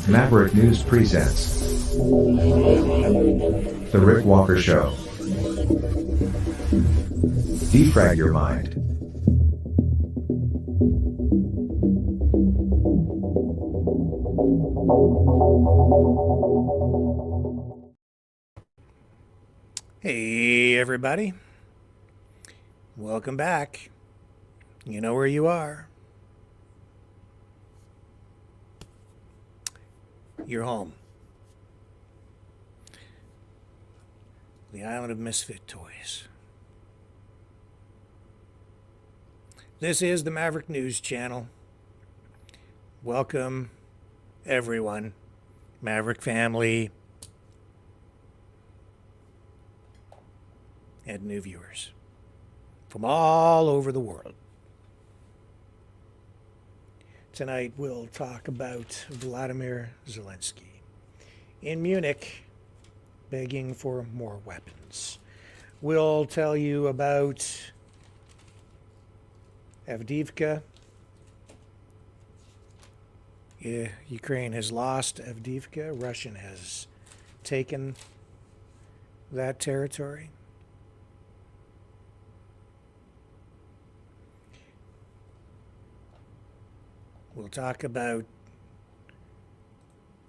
Maverick News presents The Rick Walker Show. Defrag your mind. Hey everybody, welcome back. You know where you are. You're home. The island of misfit toys. This is the Maverick News Channel. Welcome everyone, Maverick family, and new viewers from all over the world. Tonight we'll talk about Vladimir Zelensky in Munich begging for more weapons. We'll tell you about Avdiivka. Ukraine has lost Avdiivka. Russia has taken that territory. We'll talk about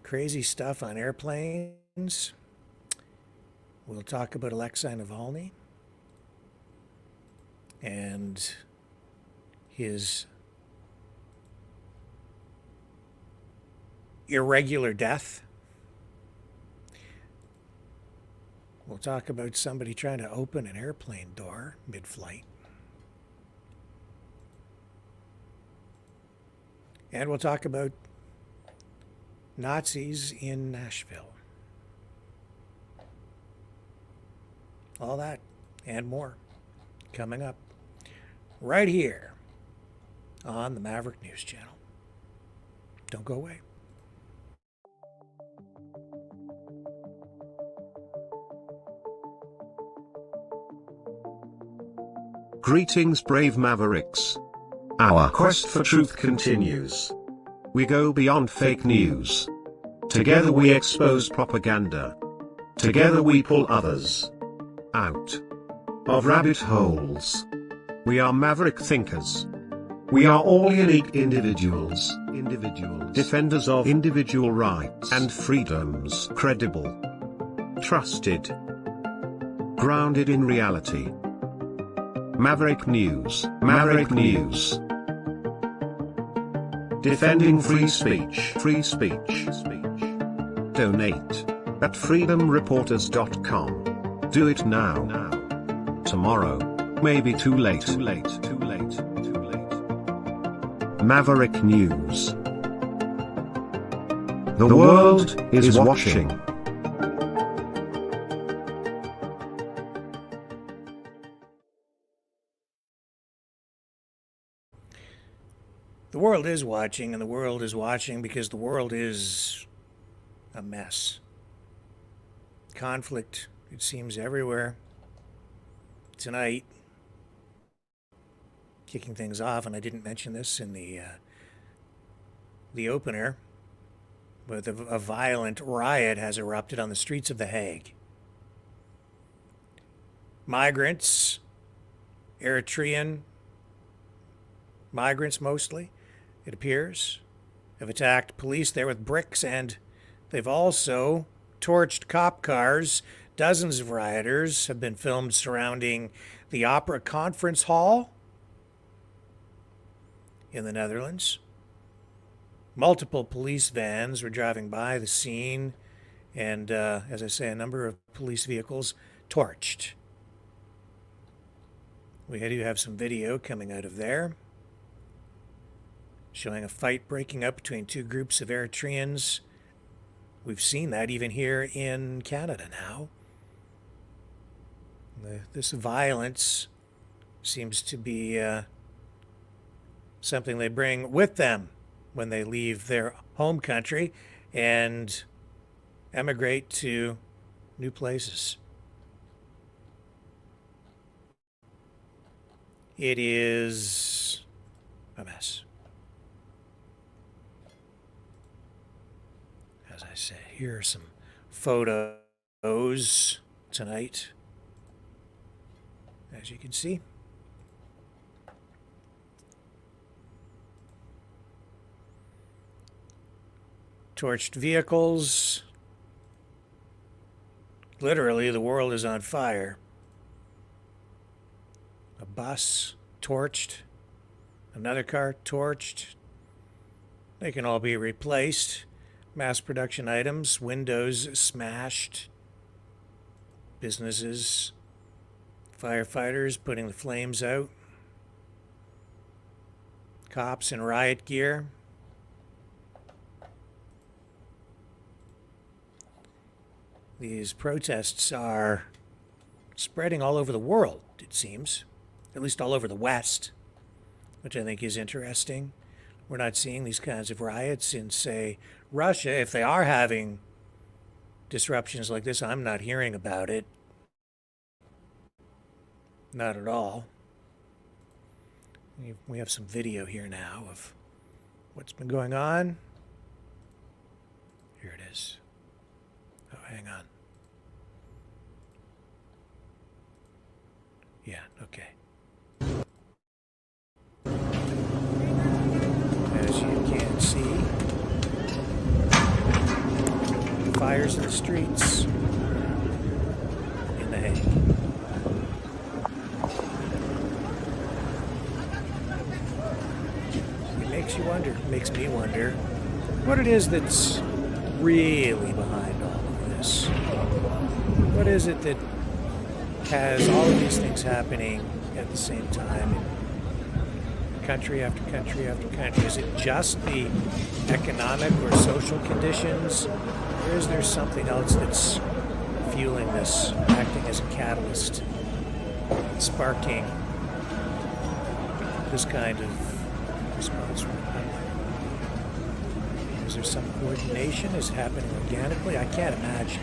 crazy stuff on airplanes. We'll talk about Alexei Navalny and his irregular death. We'll talk about somebody trying to open an airplane door mid-flight. And we'll talk about Nazis in Nashville. All that and more coming up right here on the Maverick News Channel. Don't go away. Greetings, brave Mavericks. Our quest for truth continues. We go beyond fake news. Together we expose propaganda. Together we pull others out of rabbit holes. We are maverick thinkers. We are all unique individuals. Defenders of individual rights and freedoms. Credible. Trusted. Grounded in reality. Maverick News. Maverick News. Defending free speech. Free speech. Donate at freedomreporters.com. Do it now. Tomorrow may be too late. Maverick News. The world is watching. The world is watching, and the world is watching because the world is a mess. Conflict, it seems, everywhere. Tonight, kicking things off, and I didn't mention this in the opener, but a violent riot has erupted on the streets of The Hague. Migrants, Eritrean migrants mostly, it appears, have attacked police there with bricks, and they've also torched cop cars. Dozens of rioters have been filmed surrounding the Opera Conference Hall in the Netherlands. Multiple police vans were driving by the scene, and as I say, a number of police vehicles torched. We do have some video coming out of there, showing a fight breaking up between two groups of Eritreans. We've seen that even here in Canada now. This violence seems to be something they bring with them when they leave their home country and emigrate to new places. It is a mess. as I say, here are some photos tonight, as you can see. Torched vehicles. Literally, the world is on fire. A bus torched. Another car torched. They can all be replaced. Mass production items, windows smashed. Businesses, firefighters putting the flames out. Cops in riot gear. These protests are spreading all over the world, it seems. At least all over the West, which I think is interesting. We're not seeing these kinds of riots in, say, Russia. If they are having disruptions like this, I'm not hearing about it. Not at all. We have some video here now of what's been going on. Here it is. Oh, hang on. Yeah, okay. As you can see, fires in the streets in The Hague. It makes you wonder, makes me wonder, what it is that's really behind all of this. What is it that has all of these things happening at the same time in country after country after country? Is it just the economic or social conditions, or is there something else that's fueling this, acting as a catalyst, sparking this kind of response from the public? Is there some coordination? Is it happening organically? I can't imagine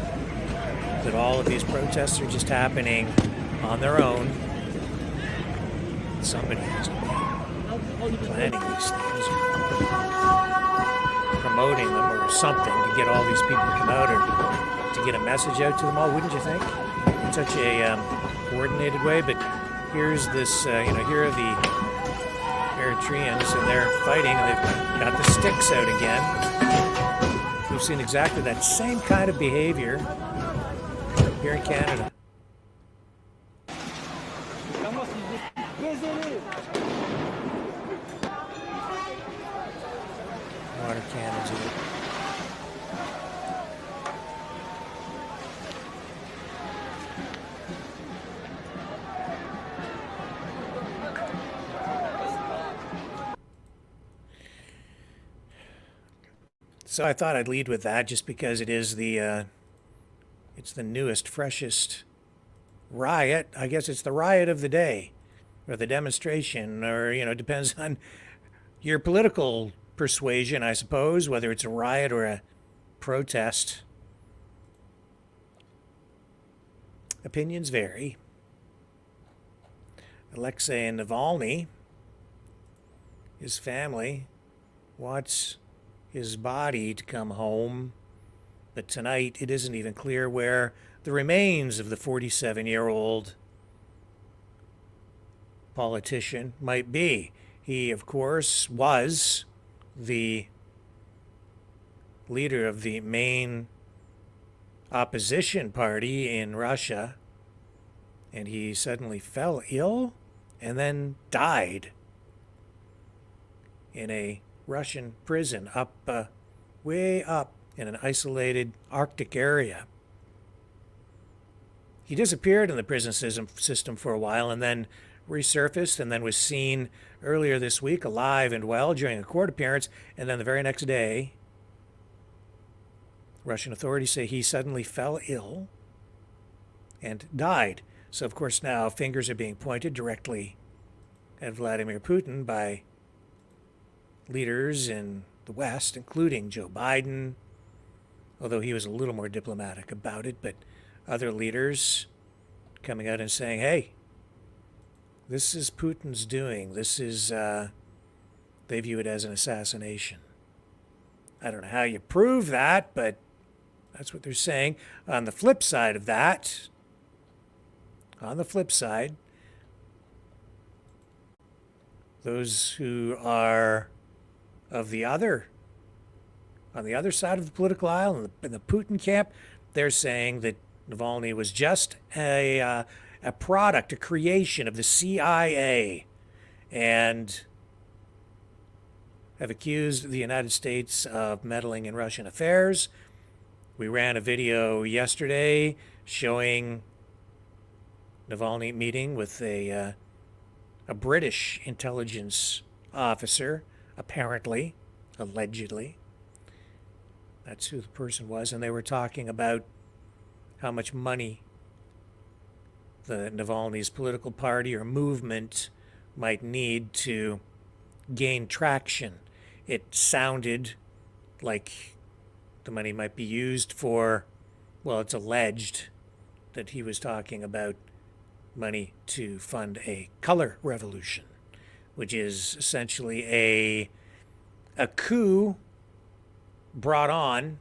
that all of these protests are just happening on their own. Somebody has to be planning these things, or promoting them, or something to get all these people to come out, or to get a message out to them all, wouldn't you think? In such a coordinated way. But here's this, here are the Eritreans, and they're fighting, and they've got the sticks out again. We've seen exactly that same kind of behavior here in Canada. Water cannons in it. So I thought I'd lead with that, just because it is it's the newest, freshest riot. I guess it's the riot of the day, or the demonstration, or, depends on your political persuasion, I suppose, whether it's a riot or a protest. Opinions vary. Alexei Navalny, his family, wants his body to come home, but tonight it isn't even clear where the remains of the 47-year-old politician might be. He, of course, was the leader of the main opposition party in Russia, and he suddenly fell ill and then died in a Russian prison way up in an isolated Arctic area. He disappeared in the prison system for a while, and then resurfaced, and then was seen earlier this week alive and well during a court appearance, and then the very next day, Russian authorities say he suddenly fell ill and died. So, of course, now fingers are being pointed directly at Vladimir Putin by leaders in the West, including Joe Biden, although he was a little more diplomatic about it, but other leaders coming out and saying, hey, this is Putin's doing. This is, they view it as an assassination. I don't know how you prove that, but That's what they're saying. On the flip side of that, those who are of the other, on the other side of the political aisle, in the Putin camp, they're saying that Navalny was just a product, a creation of the CIA, and have accused the United States of meddling in Russian affairs. We ran a video yesterday showing Navalny meeting with a British intelligence officer, apparently, allegedly. That's who the person was, and they were talking about how much money the Navalny's political party or movement might need to gain traction. It sounded like the money might be used for, well, it's alleged that he was talking about money to fund a color revolution, which is essentially a coup brought on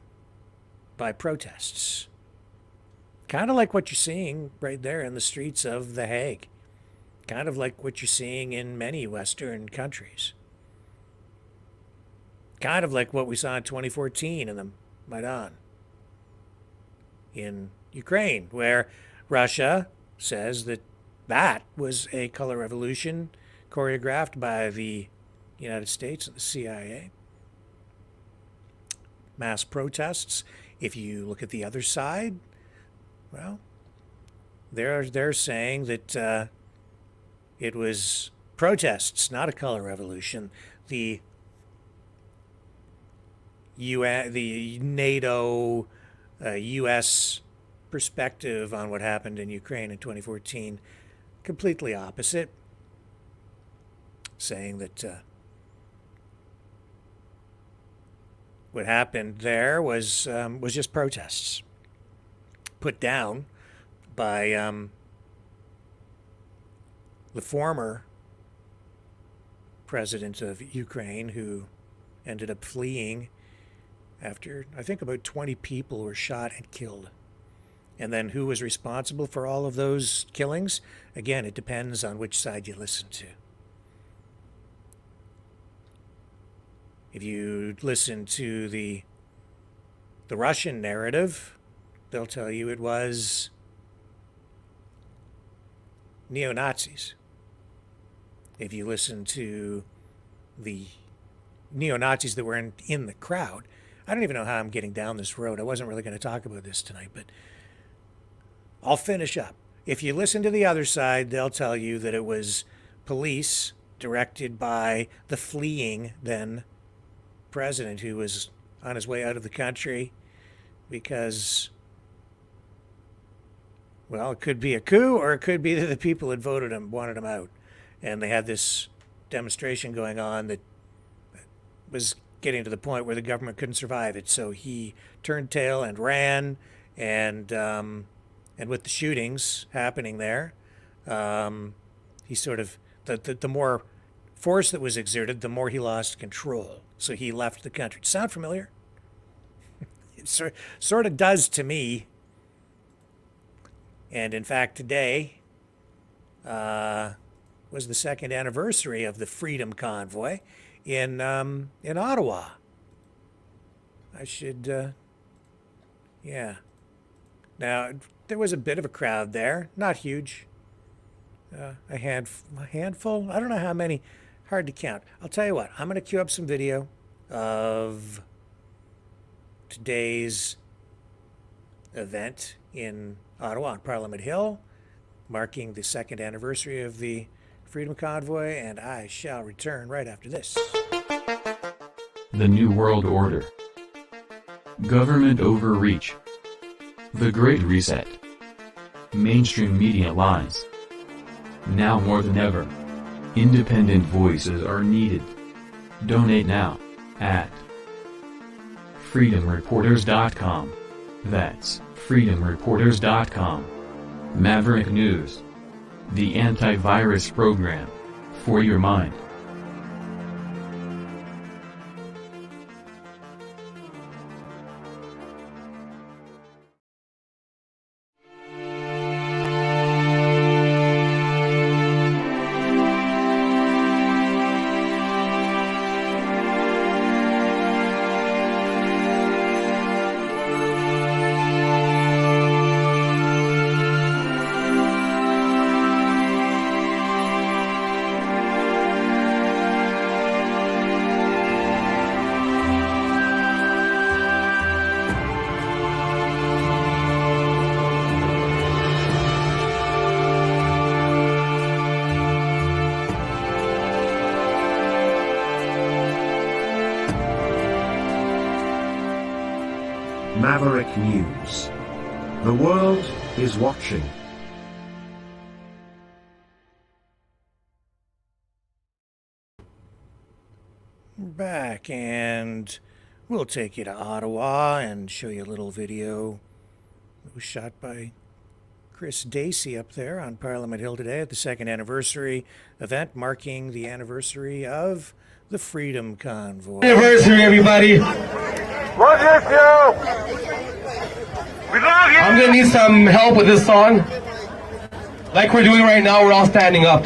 by protests. Kind of like what you're seeing right there in the streets of The Hague. Kind of like what you're seeing in many Western countries. Kind of like what we saw in 2014 in the Maidan in Ukraine, where Russia says that that was a color revolution choreographed by the United States and the CIA. Mass protests. If you look at the other side, well, they're saying that it was protests, not a color revolution. The NATO, U.S. perspective on what happened in Ukraine in 2014, completely opposite, saying that what happened there was just protests put down by the former president of Ukraine, who ended up fleeing after, I think, about 20 people were shot and killed. And then who was responsible for all of those killings? Again, it depends on which side you listen to. If you listen to the Russian narrative, they'll tell you it was neo-Nazis. If you listen to the neo-Nazis that were in the crowd, I don't even know how I'm getting down this road. I wasn't really going to talk about this tonight, but I'll finish up. If you listen to the other side, they'll tell you that it was police directed by the fleeing then president, who was on his way out of the country because, well, it could be a coup, or it could be that the people that voted him wanted him out. And they had this demonstration going on that was getting to the point where the government couldn't survive it. So he turned tail and ran, and with the shootings happening there, he sort of, the more force that was exerted, the more he lost control. So he left the country. Sound familiar? It sort of does to me. And in fact, today was the second anniversary of the Freedom Convoy in Ottawa. I should, yeah. Now, there was a bit of a crowd there, not huge. A handful? I don't know how many. Hard to count. I'll tell you what, I'm going to queue up some video of today's event in Ottawa on Parliament Hill, marking the second anniversary of the Freedom Convoy, and I shall return right after this. The New World Order. Government overreach. The Great Reset. Mainstream media lies. Now more than ever, independent voices are needed. Donate now, at freedomreporters.com. That's freedomreporters.com. Maverick News. The antivirus program for your mind. Maverick News. The world is watching. We're back, and we'll take you to Ottawa and show you a little video that was shot by Chris Dacey up there on Parliament Hill today at the second anniversary event marking the anniversary of the Freedom Convoy. Anniversary, everybody. Love you, Joe. We love you. I'm gonna need some help with this song. Like we're doing right now, we're all standing up.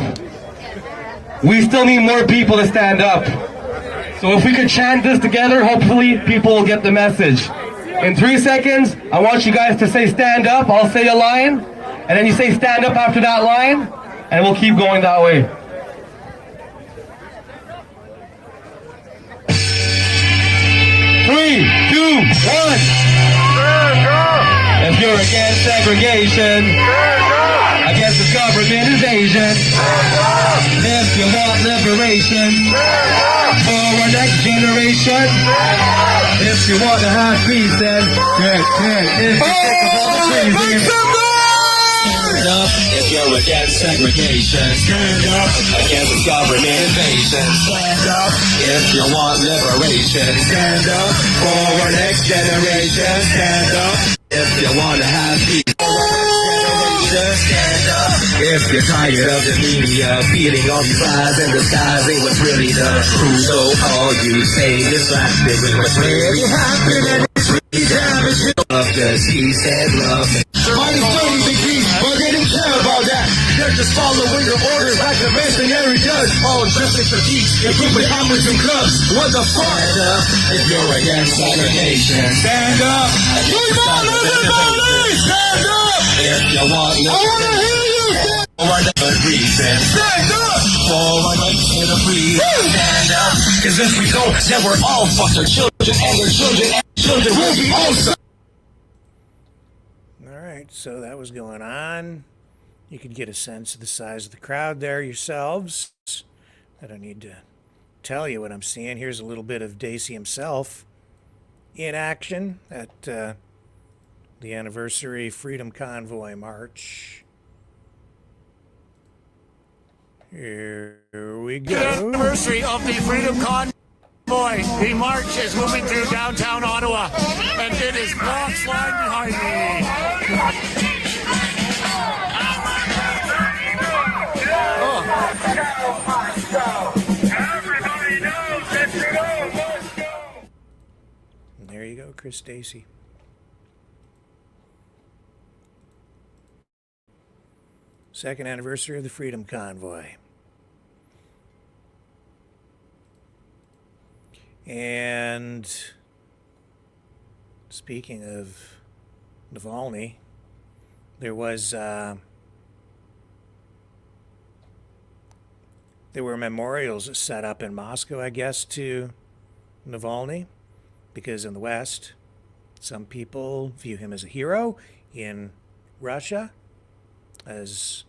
We still need more people to stand up. So if we could chant this together, hopefully people will get the message. In 3 seconds, I want you guys to say stand up. I'll say a line, and then you say stand up after that line, and we'll keep going that way. 3, 2, 1. If you're against segregation, against the governmentization, if you want liberation for our next generation, if you want to have peace, then if you think of all the treason. Stand up if you're against segregation. Stand up against government invasion. Stand up if you want liberation. Stand up for our next generation. Stand up if you want to have peace. Stand up if you're tired of the media feeding all these lies and disguising what's really the truth. So all you say distracted with what's really happening. It's really damaging. Love just he said love. Minus 30 degrees, but they didn't care about that. They're just following your orders like the mercenary does. All dressed in fatigues, equipped with hammers and clubs. What the fuck? Stand up if you're against segregation. Stand up. Stand up if you want liberation. I want to hear you. For the good reason. Stand up for our rights to the free. Stand up, cause if we don't, then we're all fucked. Our children and their children and children will be also. Alright, so that was going on. You could get a sense of the size of the crowd there yourselves. I don't need to tell you what I'm seeing. Here's a little bit of Dacey himself in action at the anniversary Freedom Convoy March. Here we go. The anniversary of the Freedom Convoy. The march is moving through downtown Ottawa, and it is blocks line behind me. And there you go, Chris Dacey. Second anniversary of the Freedom Convoy. And speaking of Navalny, there were memorials set up in Moscow, I guess, to Navalny, because in the West, some people view him as a hero. In Russia, as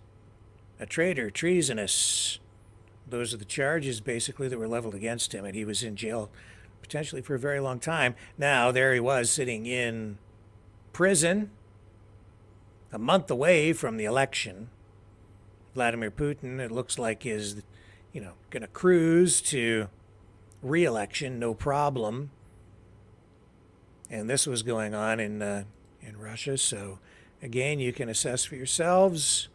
a traitor, treasonous. Those are the charges, basically, that were leveled against him, and he was in jail potentially for a very long time. Now, there he was sitting in prison a month away from the election. Vladimir Putin, it looks like, is, going to cruise to re-election, no problem. And this was going on in Russia, so again, you can assess for yourselves.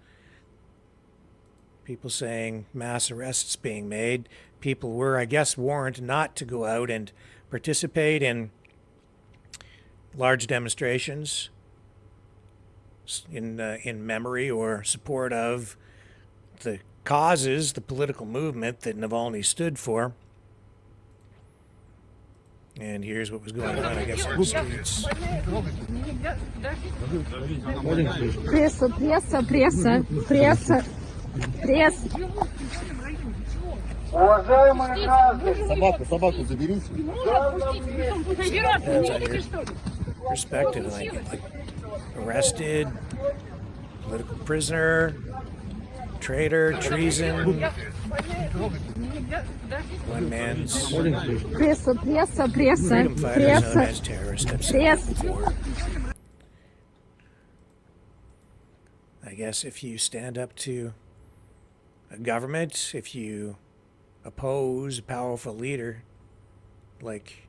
People saying mass arrests being made. People were, I guess, warned not to go out and participate in large demonstrations in memory or support of the causes, the political movement that Navalny stood for. And here's what was going on, I guess, in the streets. Пресса. Уважаемые граждане, Собаку заберите. Perspective, like arrested, political prisoner, traitor, treason, One man's Пресса, пресса, пресса, freedom fighter, another пресса, man's terrorist. I've seen that пресса. before. I guess if you stand up to a government, if you oppose a powerful leader like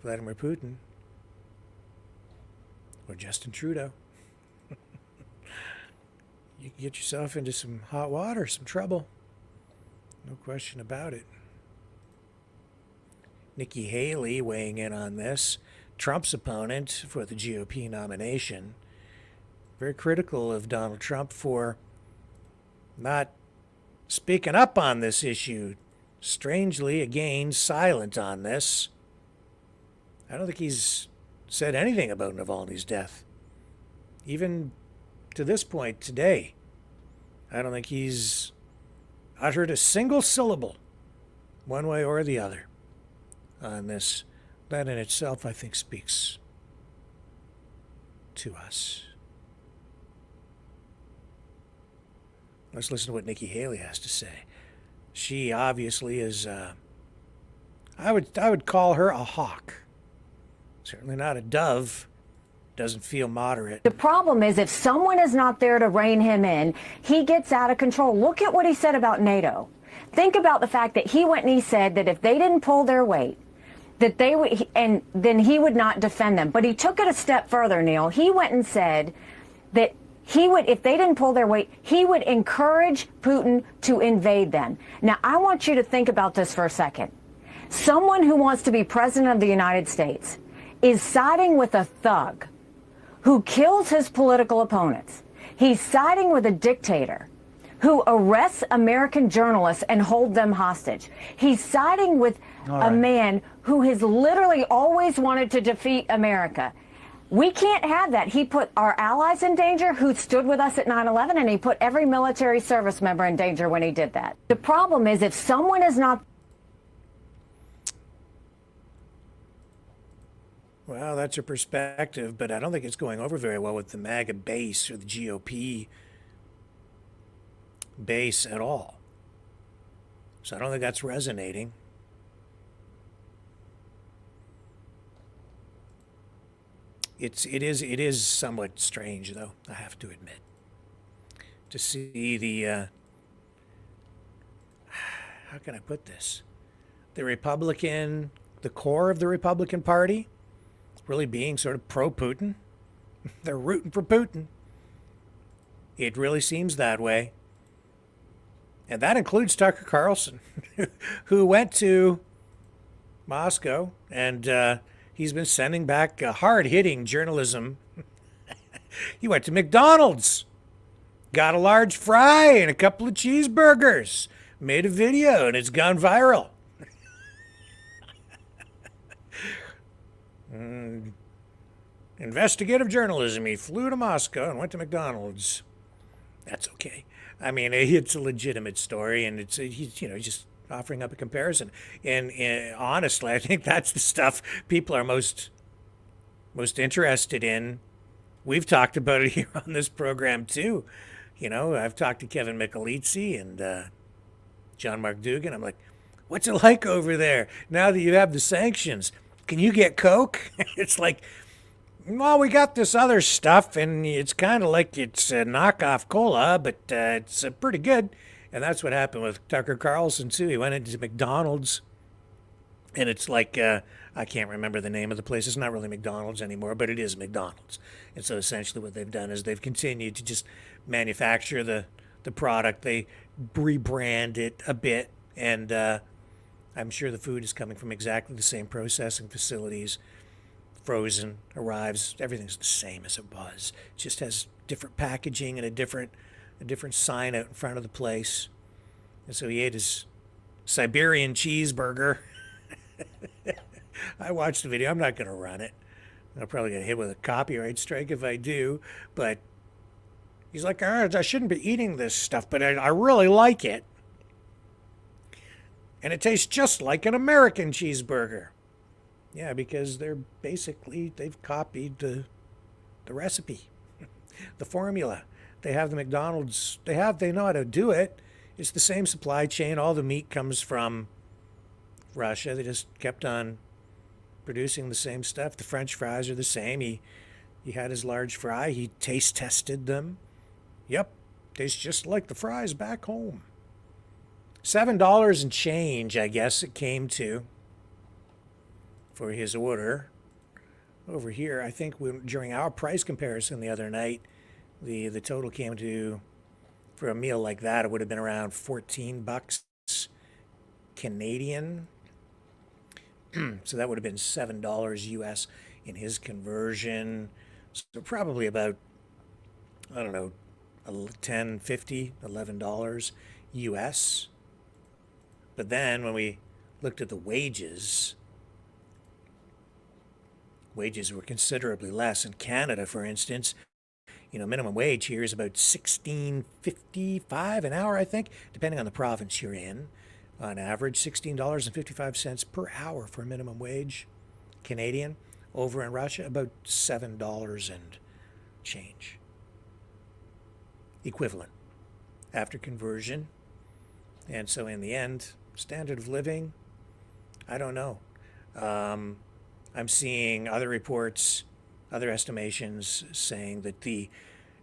Vladimir Putin or Justin Trudeau, you can get yourself into some hot water, some trouble. No question about it. Nikki Haley weighing in on this, Trump's opponent for the GOP nomination, very critical of Donald Trump for not speaking up on this issue. Strangely, again, silent on this. I don't think he's said anything about Navalny's death. Even to this point today, I don't think he's uttered a single syllable, one way or the other, on this. That in itself, I think, speaks to us. Let's listen to what Nikki Haley has to say. She obviously is, I would call her a hawk. Certainly not a dove. Doesn't feel moderate. The problem is if someone is not there to rein him in, he gets out of control. Look at what he said about NATO. Think about the fact that he went and he said that if they didn't pull their weight, that they would, and then he would not defend them. But he took it a step further, Neil. He went and said that he would, if they didn't pull their weight, he would encourage Putin to invade them. Now, I want you to think about this for a second. Someone who wants to be president of the United States is siding with a thug who kills his political opponents. He's siding with a dictator who arrests American journalists and hold them hostage. He's siding with a man who has literally always wanted to defeat America. We can't have that. He put our allies in danger who stood with us at 9/11, and he put every military service member in danger when he did that. The problem is if someone is not... Well, that's a perspective, but I don't think it's going over very well with the MAGA base or the GOP base at all. So I don't think that's resonating. It is somewhat strange, though, I have to admit, to see the how can I put this? The core of the Republican Party really being sort of pro-Putin. They're rooting for Putin. It really seems that way. And that includes Tucker Carlson, who went to Moscow, and he's been sending back hard-hitting journalism. He went to McDonald's, got a large fry and a couple of cheeseburgers, made a video, and it's gone viral. Investigative journalism. He flew to Moscow and went to McDonald's. That's okay. I mean, it's a legitimate story, and he's just offering up a comparison. And honestly, I think that's the stuff people are most interested in. We've talked about it here on this program too. I've talked to Kevin Michelizzi and John Mark Dugan. I'm like, what's it like over there now that you have the sanctions? Can you get Coke? It's like, well, we got this other stuff, and it's kind of like it's a knockoff cola, but it's pretty good. And that's what happened with Tucker Carlson, too. He went into McDonald's, and it's like, I can't remember the name of the place. It's not really McDonald's anymore, but it is McDonald's. And so essentially what they've done is they've continued to just manufacture the product. They rebrand it a bit, and I'm sure the food is coming from exactly the same processing facilities. Frozen, arrives, everything's the same as it was. It just has different packaging and a different sign out in front of the place. And so he ate his Siberian cheeseburger. I watched the video. I'm not going to run it. I'll probably get hit with a copyright strike if I do. But he's like, I shouldn't be eating this stuff, but I really like it. And it tastes just like an American cheeseburger. Yeah, because they've copied the recipe, the formula. They have the McDonald's, they know how to do it. It's the same supply chain. All the meat comes from Russia. They just kept on producing the same stuff. The French fries are the same. He had his large fry. He taste tested them. Yep, tastes just like the fries back home. $7 and change, I guess it came to, for his order. Over here, I think during our price comparison the other night, the total came to, for a meal like that, it would have been around 14 bucks Canadian. So that would have been $7 US in his conversion. So probably about, I don't know, $10.50, $11 US. But then when we looked at the wages were considerably less. In Canada, for instance, minimum wage here is about $16.55 an hour, I think, depending on the province you're in. On average, $16.55 per hour for minimum wage Canadian. Over in Russia, about $7 and change. Equivalent after conversion. And so in the end, standard of living, I don't know. I'm seeing other reports, other estimations saying that the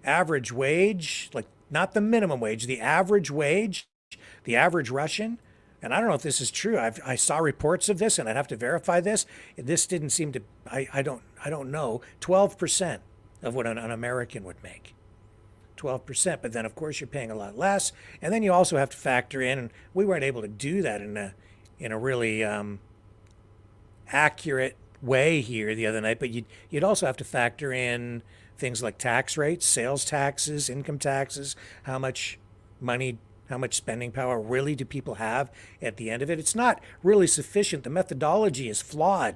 average wage, like not the minimum wage, the average wage, the average Russian, and I don't know if this is true. I saw reports of this, and I'd have to verify this. This didn't seem to. I don't know. 12% of what an American would make. 12%. But then, of course, you're paying a lot less, and then you also have to factor in. And we weren't able to do that in a really accurate way here the other night. But you'd also have to factor in things like tax rates, sales taxes, income taxes, how much money, how much spending power really do people have at the end of it. It's not really sufficient. The methodology is flawed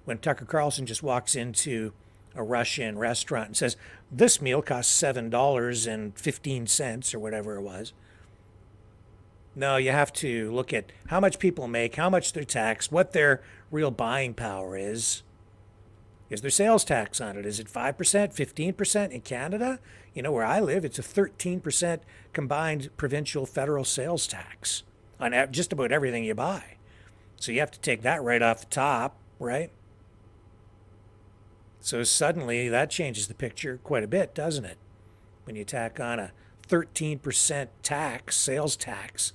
when Tucker Carlson just walks into a Russian restaurant and says, this meal costs $7.15 or whatever it was. No, you have to look at how much people make, how much they're taxed, what their real buying power is. Is there sales tax on it? Is it 5%, 15%? In Canada, where I live, it's a 13% combined provincial federal sales tax on just about everything you buy. So you have to take that right off the top, right? So suddenly that changes the picture quite a bit, doesn't it? When you tack on a 13% tax, sales tax,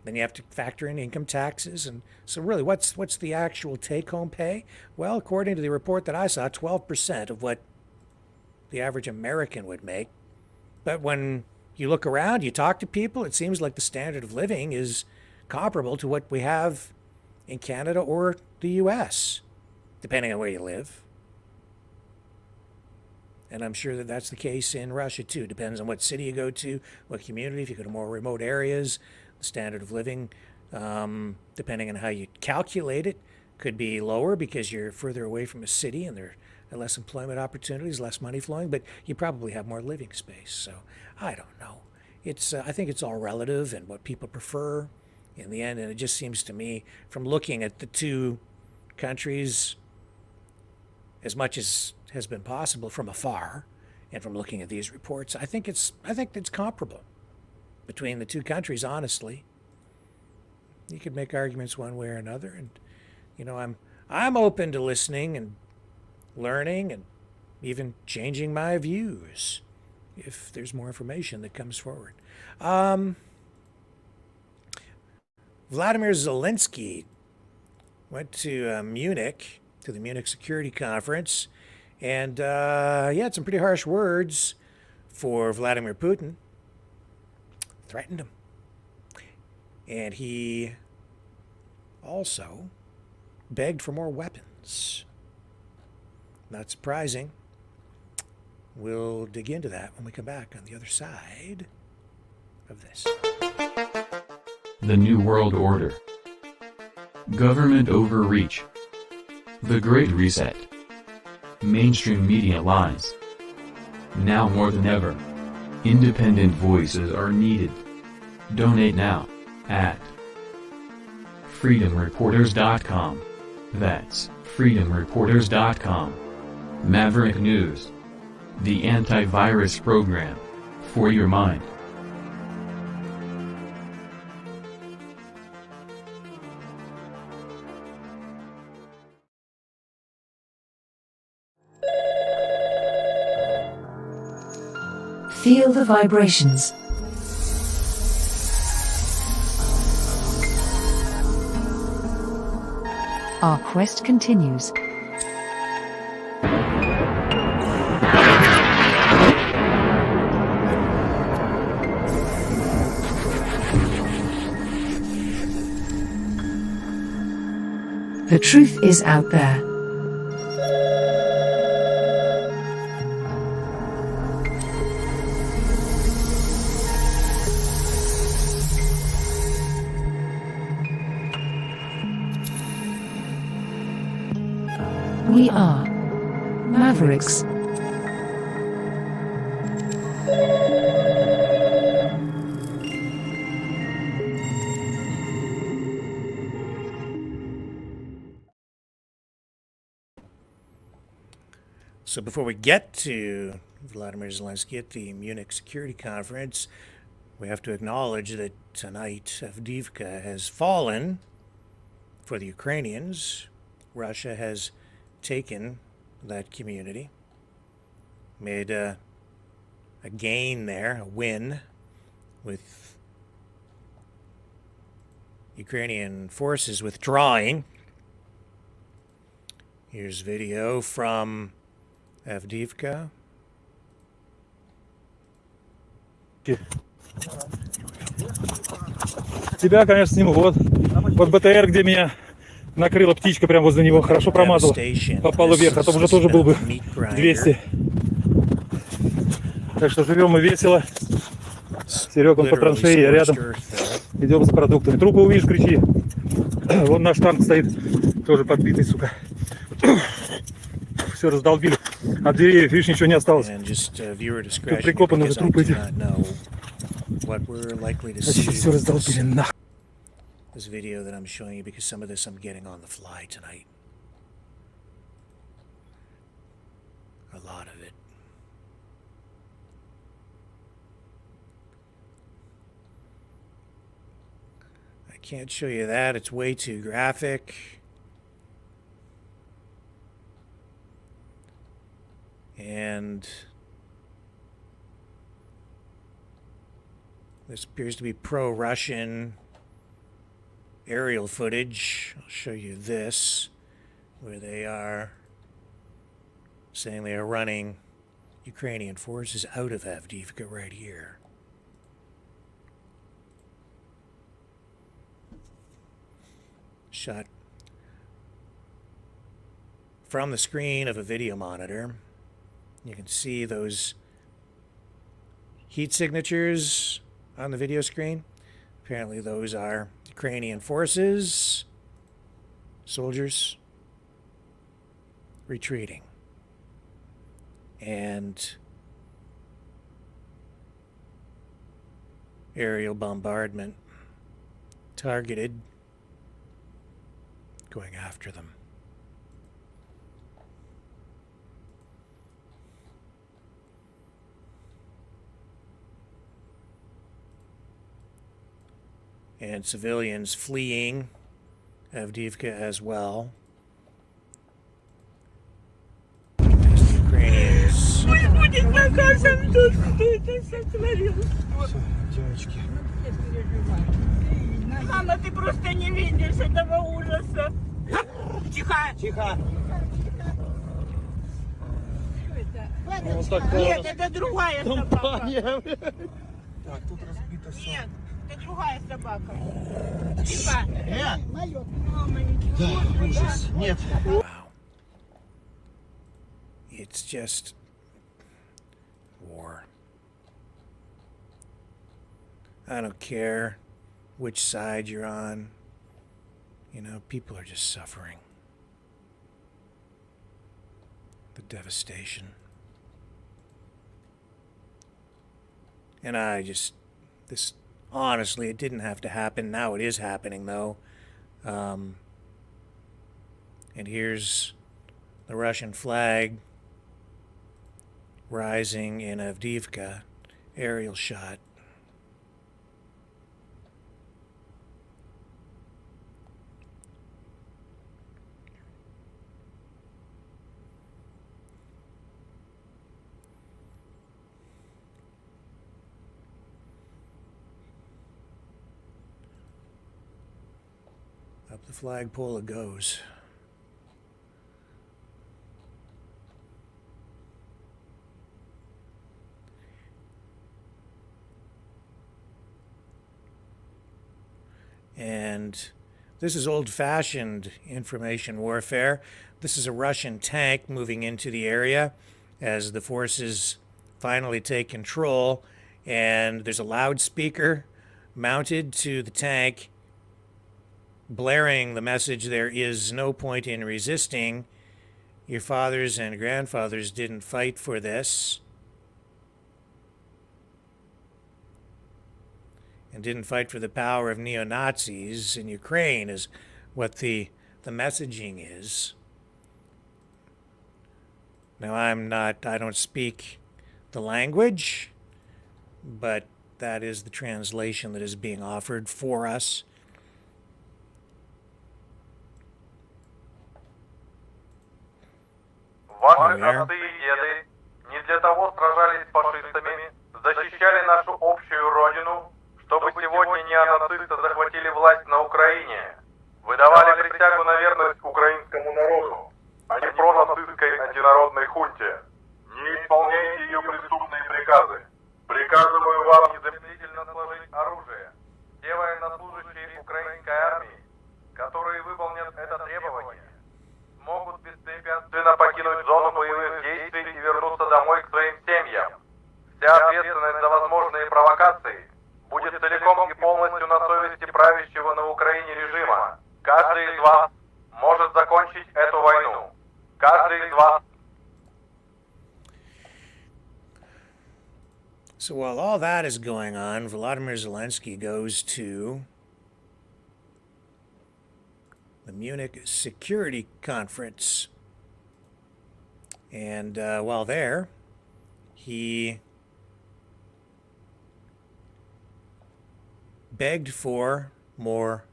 then you have to factor in income taxes. And so really, what's the actual take-home pay? Well, according to the report that I saw, 12% of what the average American would make. But when you look around, you talk to people, it seems like the standard of living is comparable to what we have in Canada or the U.S., depending on where you live. And I'm sure that that's the case in Russia, too. Depends on what city you go to, what community. If you go to more remote areas, the standard of living, depending on how you calculate it, could be lower because you're further away from a city and there are less employment opportunities, less money flowing, but you probably have more living space. So I don't know. I think it's all relative and what people prefer in the end. And it just seems to me, from looking at the two countries as much as has been possible from afar, and from looking at these reports, I think it's comparable between the two countries. Honestly, you could make arguments one way or another, and I'm open to listening and learning and even changing my views if there's more information that comes forward. Vladimir Zelensky went to Munich, to the Munich Security Conference, and he had some pretty harsh words for Vladimir Putin. Threatened him. And he also begged for more weapons. Not surprising. We'll dig into that when we come back on the other side of this. The New World Order. Government overreach. The Great Reset. Mainstream media lies. Now more than ever, independent voices are needed. Donate now at freedomreporters.com. That's freedomreporters.com. Maverick News. The antivirus program for your mind. Feel the vibrations. Our quest continues. The truth is out there. We are Mavericks. So before we get to Vladimir Zelensky at the Munich Security Conference, we have to acknowledge that tonight Avdiivka has fallen for the Ukrainians. Russia has taken that community, made a gain there, a win, with Ukrainian forces withdrawing. Here's video from Avdiivka. Тебя, конечно, сниму. Вот БТР, где меня накрыла птичка прямо возле него. Хорошо промазала. Попала вверх, а то уже тоже был бы 200. Так что живем мы весело. Серега, он по траншеи, я рядом. Идем за продуктами. Трупы увидишь, кричи. Вон наш танк стоит, тоже подбитый, сука. Все раздолбили. От деревьев, видишь, ничего не осталось. Тут прикопаны уже трупы эти. Вообще все раздолбили нахуй. This video that I'm showing you, because some of this I'm getting on the fly tonight. A lot of it. I can't show you that, it's way too graphic. And this appears to be pro-Russian aerial footage. I'll show you this, where they are saying they are running Ukrainian forces out of Avdiivka right here. Shot from the screen of a video monitor. You can see those heat signatures on the video screen. Apparently those are Ukrainian forces, soldiers, retreating. And aerial bombardment, targeted, going after them. And civilians fleeing Avdiivka as well. As the Ukrainians. Мама, ты просто не видишь этого ужаса. Тихо! Тихо! Нет, это другая собака. Так, тут разбито все. Нет. Это другая собака. Тихо. Мама, да, ужас. Нет. Wow. It's just war. I don't care which side you're on. You know, people are just suffering. The devastation. And this, honestly, it didn't have to happen. Now it is happening, though. And here's the Russian flag rising in Avdiivka, aerial shot. the flagpole goes. And this is old-fashioned information warfare. This is a Russian tank moving into the area as the forces finally take control, and there's a loudspeaker mounted to the tank blaring the message, "There is no point in resisting. Your fathers and grandfathers didn't fight for this and didn't fight for the power of neo-Nazis in Ukraine," is what the messaging is. Now, I don't speak the language, but that is the translation that is being offered for us. Ваши отцы и деды не для того сражались с фашистами, защищали нашу общую родину, чтобы сегодня неонацисты захватили власть на Украине. Вы давали присягу на верность украинскому народу, а не пронацистской антинародной хунте. Не исполняйте ее преступные приказы. Приказываю вам незамедлительно сложить оружие. Те военнослужащие украинской армии, которые выполнят это требование, могут беспрепятственно покинуть зону боевых действий и вернуться домой к своим семьям. Вся ответственность за возможные провокации будет целиком и полностью на совести правящего на Украине режима. Каждый из вас может закончить эту войну. Каждый из вас. So while all that is going on, Volodymyr Zelensky goes to the Munich Security Conference. And while there, he begged for more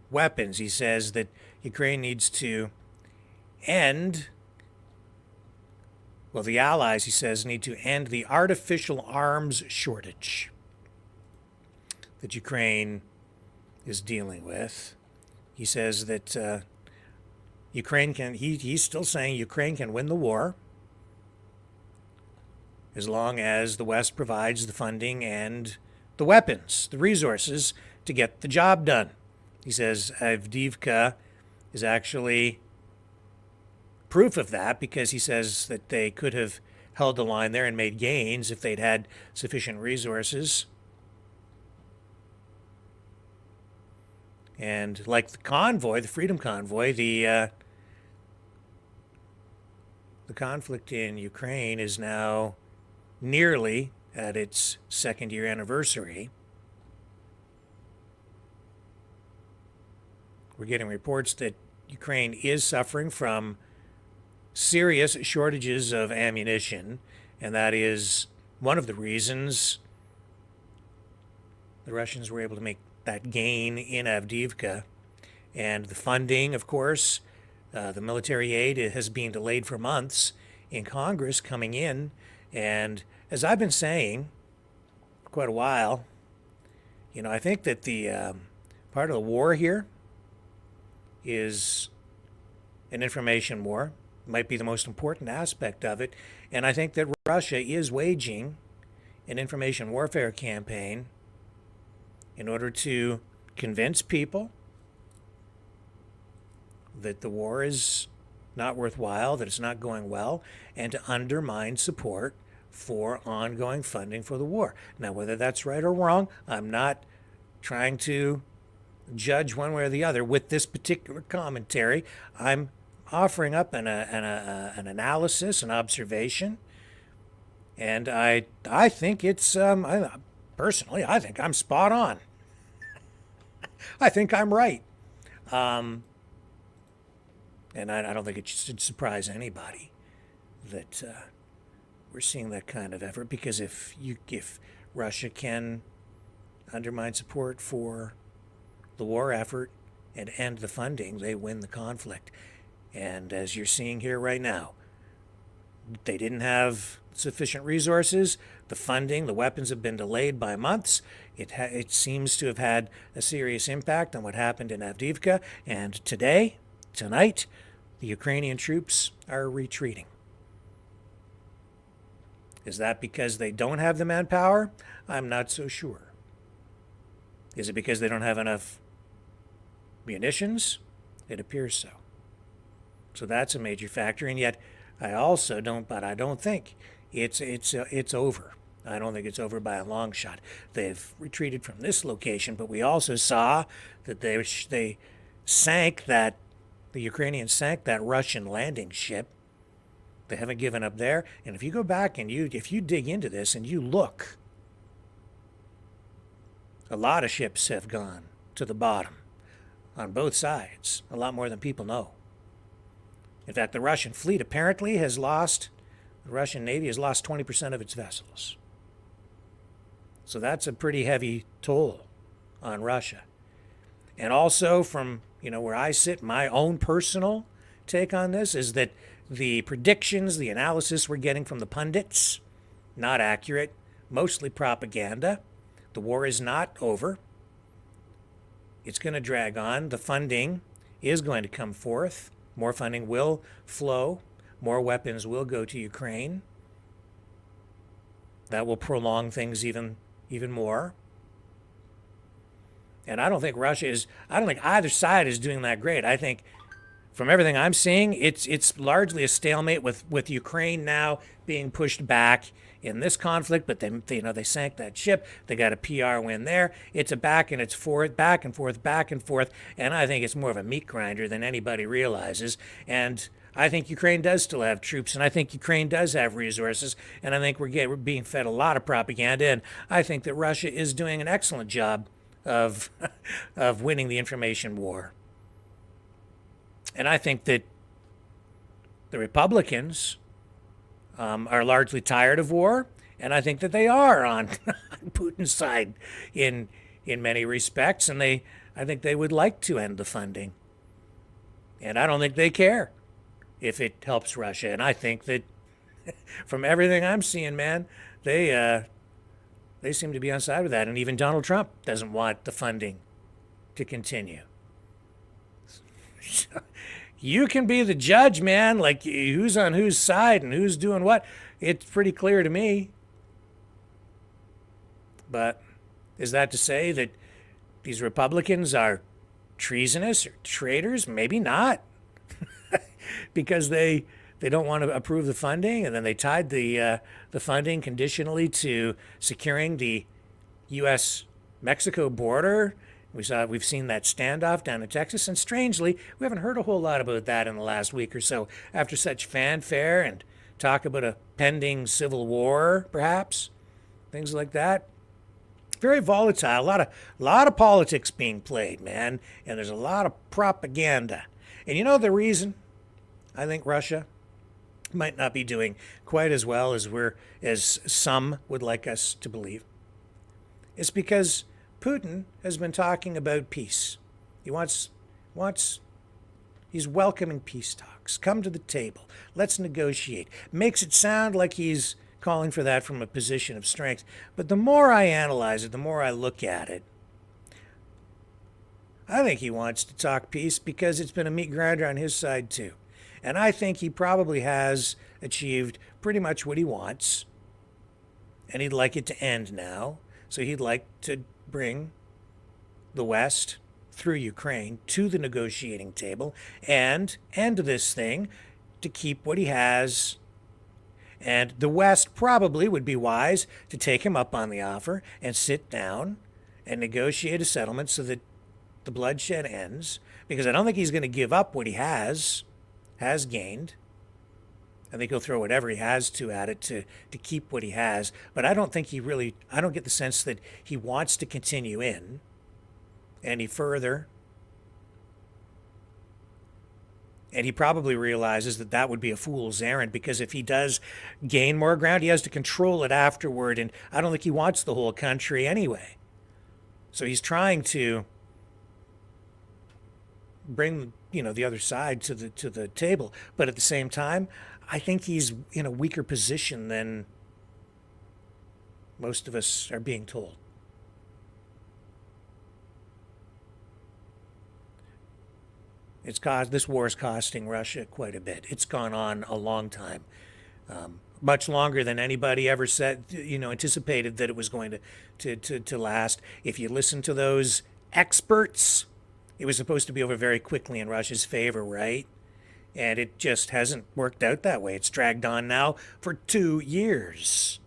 weapons. He says that Ukraine needs to end, well, the allies, he says, need to end the artificial arms shortage that Ukraine is dealing with. He says that Ukraine can, he's still saying Ukraine can win the war as long as the West provides the funding and the weapons, the resources to get the job done. He says Avdiivka is actually proof of that, because he says that they could have held the line there and made gains if they'd had sufficient resources. And like the convoy, the Freedom Convoy, the conflict in Ukraine is now nearly at its second-year anniversary. We're getting reports that Ukraine is suffering from serious shortages of ammunition, and that is one of the reasons the Russians were able to make that gain in Avdiivka. And the funding, of course, the military aid has been delayed for months in Congress coming in. And as I've been saying for quite a while, you know, I think that the part of the war here is an information war. Might be the most important aspect of it. And I think that Russia is waging an information warfare campaign in order to convince people that the war is not worthwhile, that it's not going well, and to undermine support for ongoing funding for the war. Now, whether that's right or wrong, I'm not trying to judge one way or the other with this particular commentary. I'm offering up an analysis, an observation, and I think it's, personally, I think I'm spot on. I think I'm right. And I don't think it should surprise anybody that we're seeing that kind of effort, because if Russia can undermine support for the war effort and end the funding, they win the conflict. And as you're seeing here right now, They didn't have sufficient resources. The funding, the weapons have been delayed by months. It seems to have had a serious impact on what happened in Avdiivka. And tonight, the Ukrainian troops are retreating. Is that because they don't have the manpower? I'm not so sure. Is it because they don't have enough munitions? It appears so. So that's a major factor. And yet, I don't think it's over. I don't think it's over by a long shot. They've retreated from this location, but we also saw that the Ukrainians sank that Russian landing ship. They haven't given up there. And if you go back and if you dig into this and you look, a lot of ships have gone to the bottom on both sides, a lot more than people know. In fact, the Russian fleet apparently the Russian Navy has lost 20% of its vessels. So that's a pretty heavy toll on Russia. And also from, where I sit, my own personal take on this is that the predictions, the analysis we're getting from the pundits, not accurate, mostly propaganda. The war is not over. It's going to drag on. The funding is going to come forth. More funding will flow. More weapons will go to Ukraine. That will prolong things even more. And I don't think either side is doing that great. I think from everything I'm seeing, it's largely a stalemate with Ukraine now being pushed back in this conflict, but they sank that ship. They got a PR win there. It's a back and forth, and I think it's more of a meat grinder than anybody realizes. And I think Ukraine does still have troops, and I think Ukraine does have resources, and I think we're being fed a lot of propaganda, and I think that Russia is doing an excellent job of winning the information war. And I think that the Republicans are largely tired of war, and I think that they are on Putin's side in many respects, and I think they would like to end the funding. And I don't think they care if it helps Russia. And I think that from everything I'm seeing, man, they seem to be on side with that. And even Donald Trump doesn't want the funding to continue. You can be the judge, man, like who's on whose side and who's doing what. It's pretty clear to me. But is that to say that these Republicans are treasonous or traitors? Maybe not. Because they don't want to approve the funding, and then they tied the funding conditionally to securing the U.S.-Mexico border. We've seen that standoff down in Texas, and strangely, we haven't heard a whole lot about that in the last week or so. After such fanfare and talk about a pending civil war, perhaps, things like that. Very volatile. A lot of politics being played, man, and there's a lot of propaganda. And you know the reason I think Russia might not be doing quite as well as some would like us to believe? It's because Putin has been talking about peace. He's welcoming peace talks. Come to the table. Let's negotiate. Makes it sound like he's calling for that from a position of strength. But the more I analyze it, the more I look at it, I think he wants to talk peace because it's been a meat grinder on his side too. And I think he probably has achieved pretty much what he wants. And he'd like it to end now. So he'd like to bring the West through Ukraine to the negotiating table and end this thing to keep what he has. And the West probably would be wise to take him up on the offer and sit down and negotiate a settlement so that the bloodshed ends. Because I don't think he's going to give up what he has gained. I think he'll throw whatever he has to at it to keep what he has. But I don't think I don't get the sense that he wants to continue in any further. And he probably realizes that that would be a fool's errand, because if he does gain more ground, he has to control it afterward. And I don't think he wants the whole country anyway. So he's trying to bring the other side to the table. But at the same time, I think he's in a weaker position than most of us are being told. This war is costing Russia quite a bit. It's gone on a long time, much longer than anybody ever said, anticipated that it was going to last. If you listen to those experts, it was supposed to be over very quickly in Russia's favor, right? And it just hasn't worked out that way. It's dragged on now for 2 years.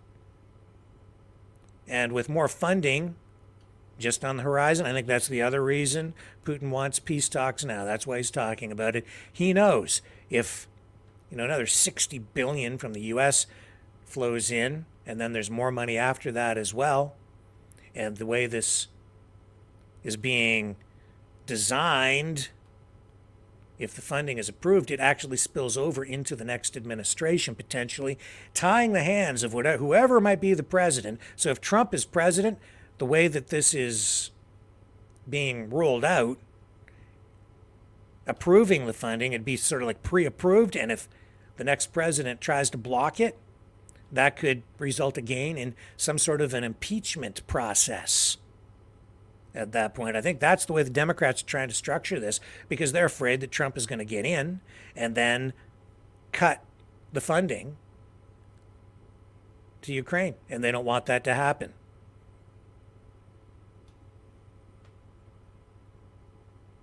And with more funding just on the horizon, I think that's the other reason Putin wants peace talks now. That's why he's talking about it. He knows if another 60 billion from the US flows in, and then there's more money after that as well, and the way this is being designed, if the funding is approved, it actually spills over into the next administration, potentially tying the hands of whoever might be the president. So if Trump is president, the way that this is being rolled out, approving the funding, it'd be sort of like pre-approved, and if the next president tries to block it, that could result again in some sort of an impeachment process at that point. I think that's the way the Democrats are trying to structure this, because they're afraid that Trump is going to get in and then cut the funding to Ukraine, and they don't want that to happen.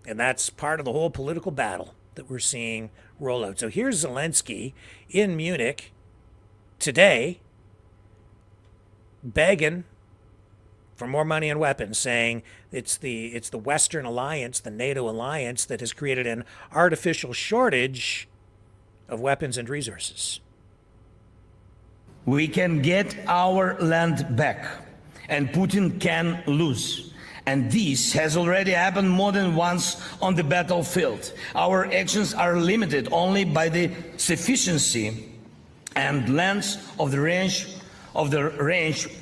And that's part of the whole political battle that we're seeing roll out. So here's Zelensky in Munich today begging for more money and weapons, saying it's the Western alliance, the NATO alliance, that has created an artificial shortage of weapons and resources. We can get our land back, and Putin can lose. And this has already happened more than once on the battlefield. Our actions are limited only by the sufficiency and length of the range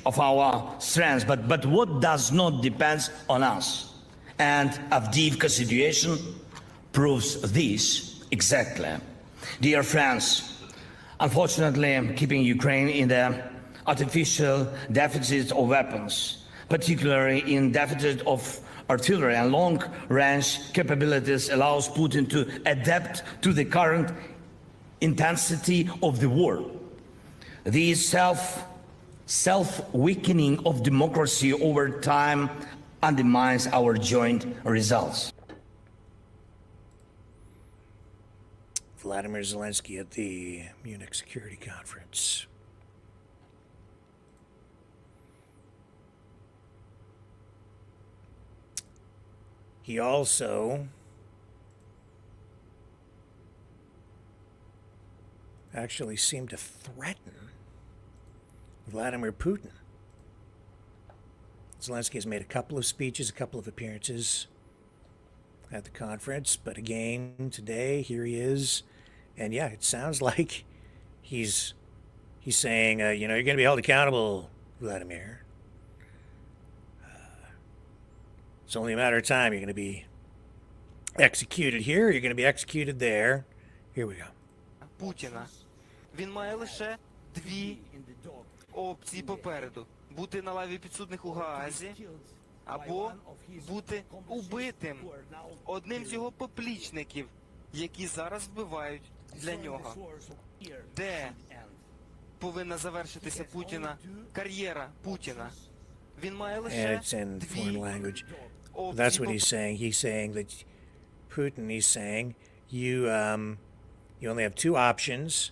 of our strengths. But what does not depend on us? And Avdiivka situation proves this exactly. Dear friends, unfortunately, keeping Ukraine in the artificial deficit of weapons, particularly in deficit of artillery and long-range capabilities, allows Putin to adapt to the current intensity of the war. This self-weakening of democracy over time undermines our joint results. Vladimir Zelensky at the Munich Security Conference. He also actually seemed to threaten Vladimir Putin. Zelensky has made a couple of speeches, a couple of appearances at the conference, but again today, here he is, and yeah, it sounds like he's saying, you're going to be held accountable, Vladimir. It's only a matter of time. You're going to be executed here, you're going to be executed there. Here we go. Путіна. Він має лише дві опції попереду. Бути на лаві підсудних у Гаазі, або бути убитим одним з його поплічників, які зараз вбивають для нього. Де повинна завершитися Путіна, кар'єра Путіна? Він має лише дві опції. That's what he's saying. He's saying that Putin, he's saying, you only have two options: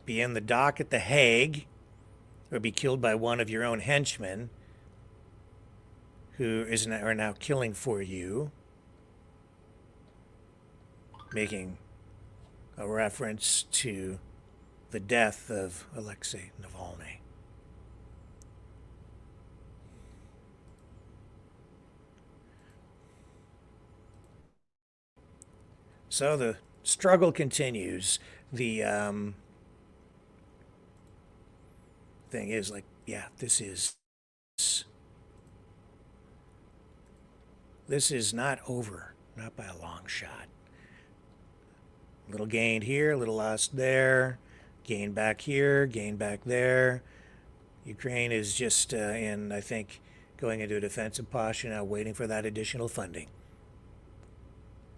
be in the dock at The Hague, or be killed by one of your own henchmen who are now killing for you, making a reference to the death of Alexei Navalny. So the struggle continues. The thing is, like, yeah, this is not over, not by a long shot. Little gained here, little lost there, gain back here, gain back there. Ukraine is just I think, going into a defensive posture now, waiting for that additional funding.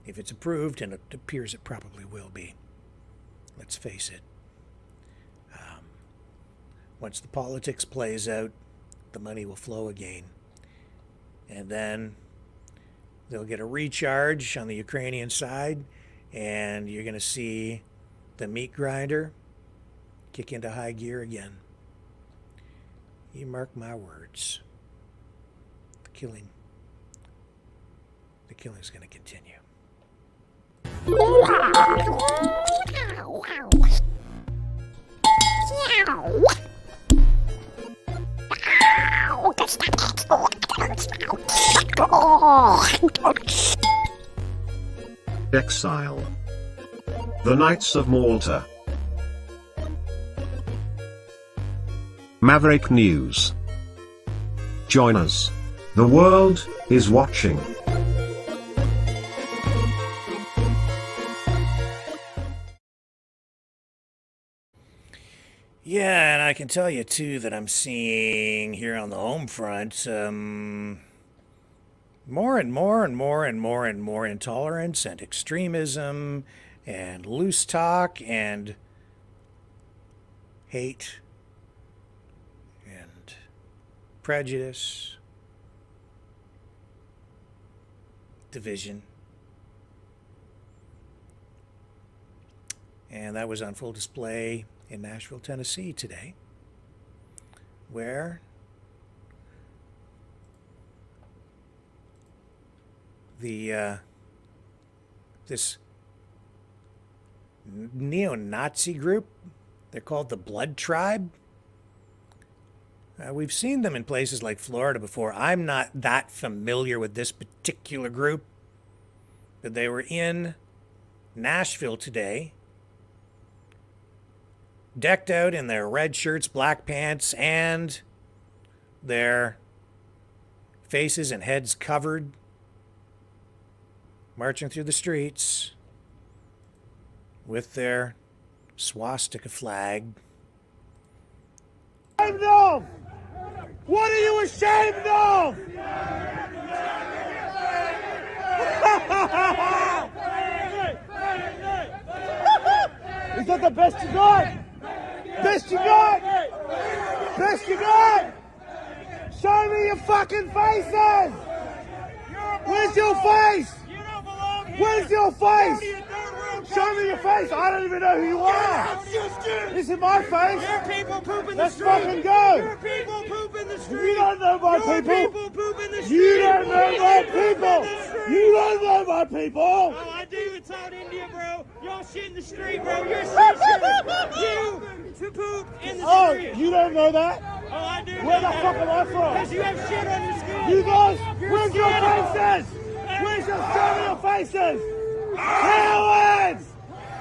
If it's approved, and it appears it probably will be, let's face it. Once the politics plays out, the money will flow again. And then they'll get a recharge on the Ukrainian side, and you're going to see the meat grinder kick into high gear again. You mark my words. The killing's going to continue. Exile. The Knights of Malta. Maverick News. Join us. The world is watching. Yeah, and I can tell you, too, that I'm seeing here on the home front more and more intolerance and extremism and loose talk and hate and prejudice, division. And that was on full display in Nashville, Tennessee today, where this neo-Nazi group, they're called the Blood Tribe. We've seen them in places like Florida before. I'm not that familiar with this particular group, but they were in Nashville today, decked out in their red shirts, black pants, and their faces and heads covered, marching through the streets with their swastika flag. Ashamed of? What are you ashamed of? Is that the best you got? Best you got? Best you got? Show me your fucking faces! Where's your face? Where's your face? Show me your face. I don't even know who you are. This is my face. Your people poop in the Let's street. fucking go. Your people poop in the street. You don't know my Your people. poop in the street. You don't know my people. street. You don't know my people. Oh, I do. It's out India, bro. Y'all shit in the street, bro. You're shit. You to poop in the Oh, street. you don't know that? Oh, I do. Where the fuck am I from? Because you have shit on your skin. You guys, Your where's your skin. faces? Where's your show me your faces? Cowards!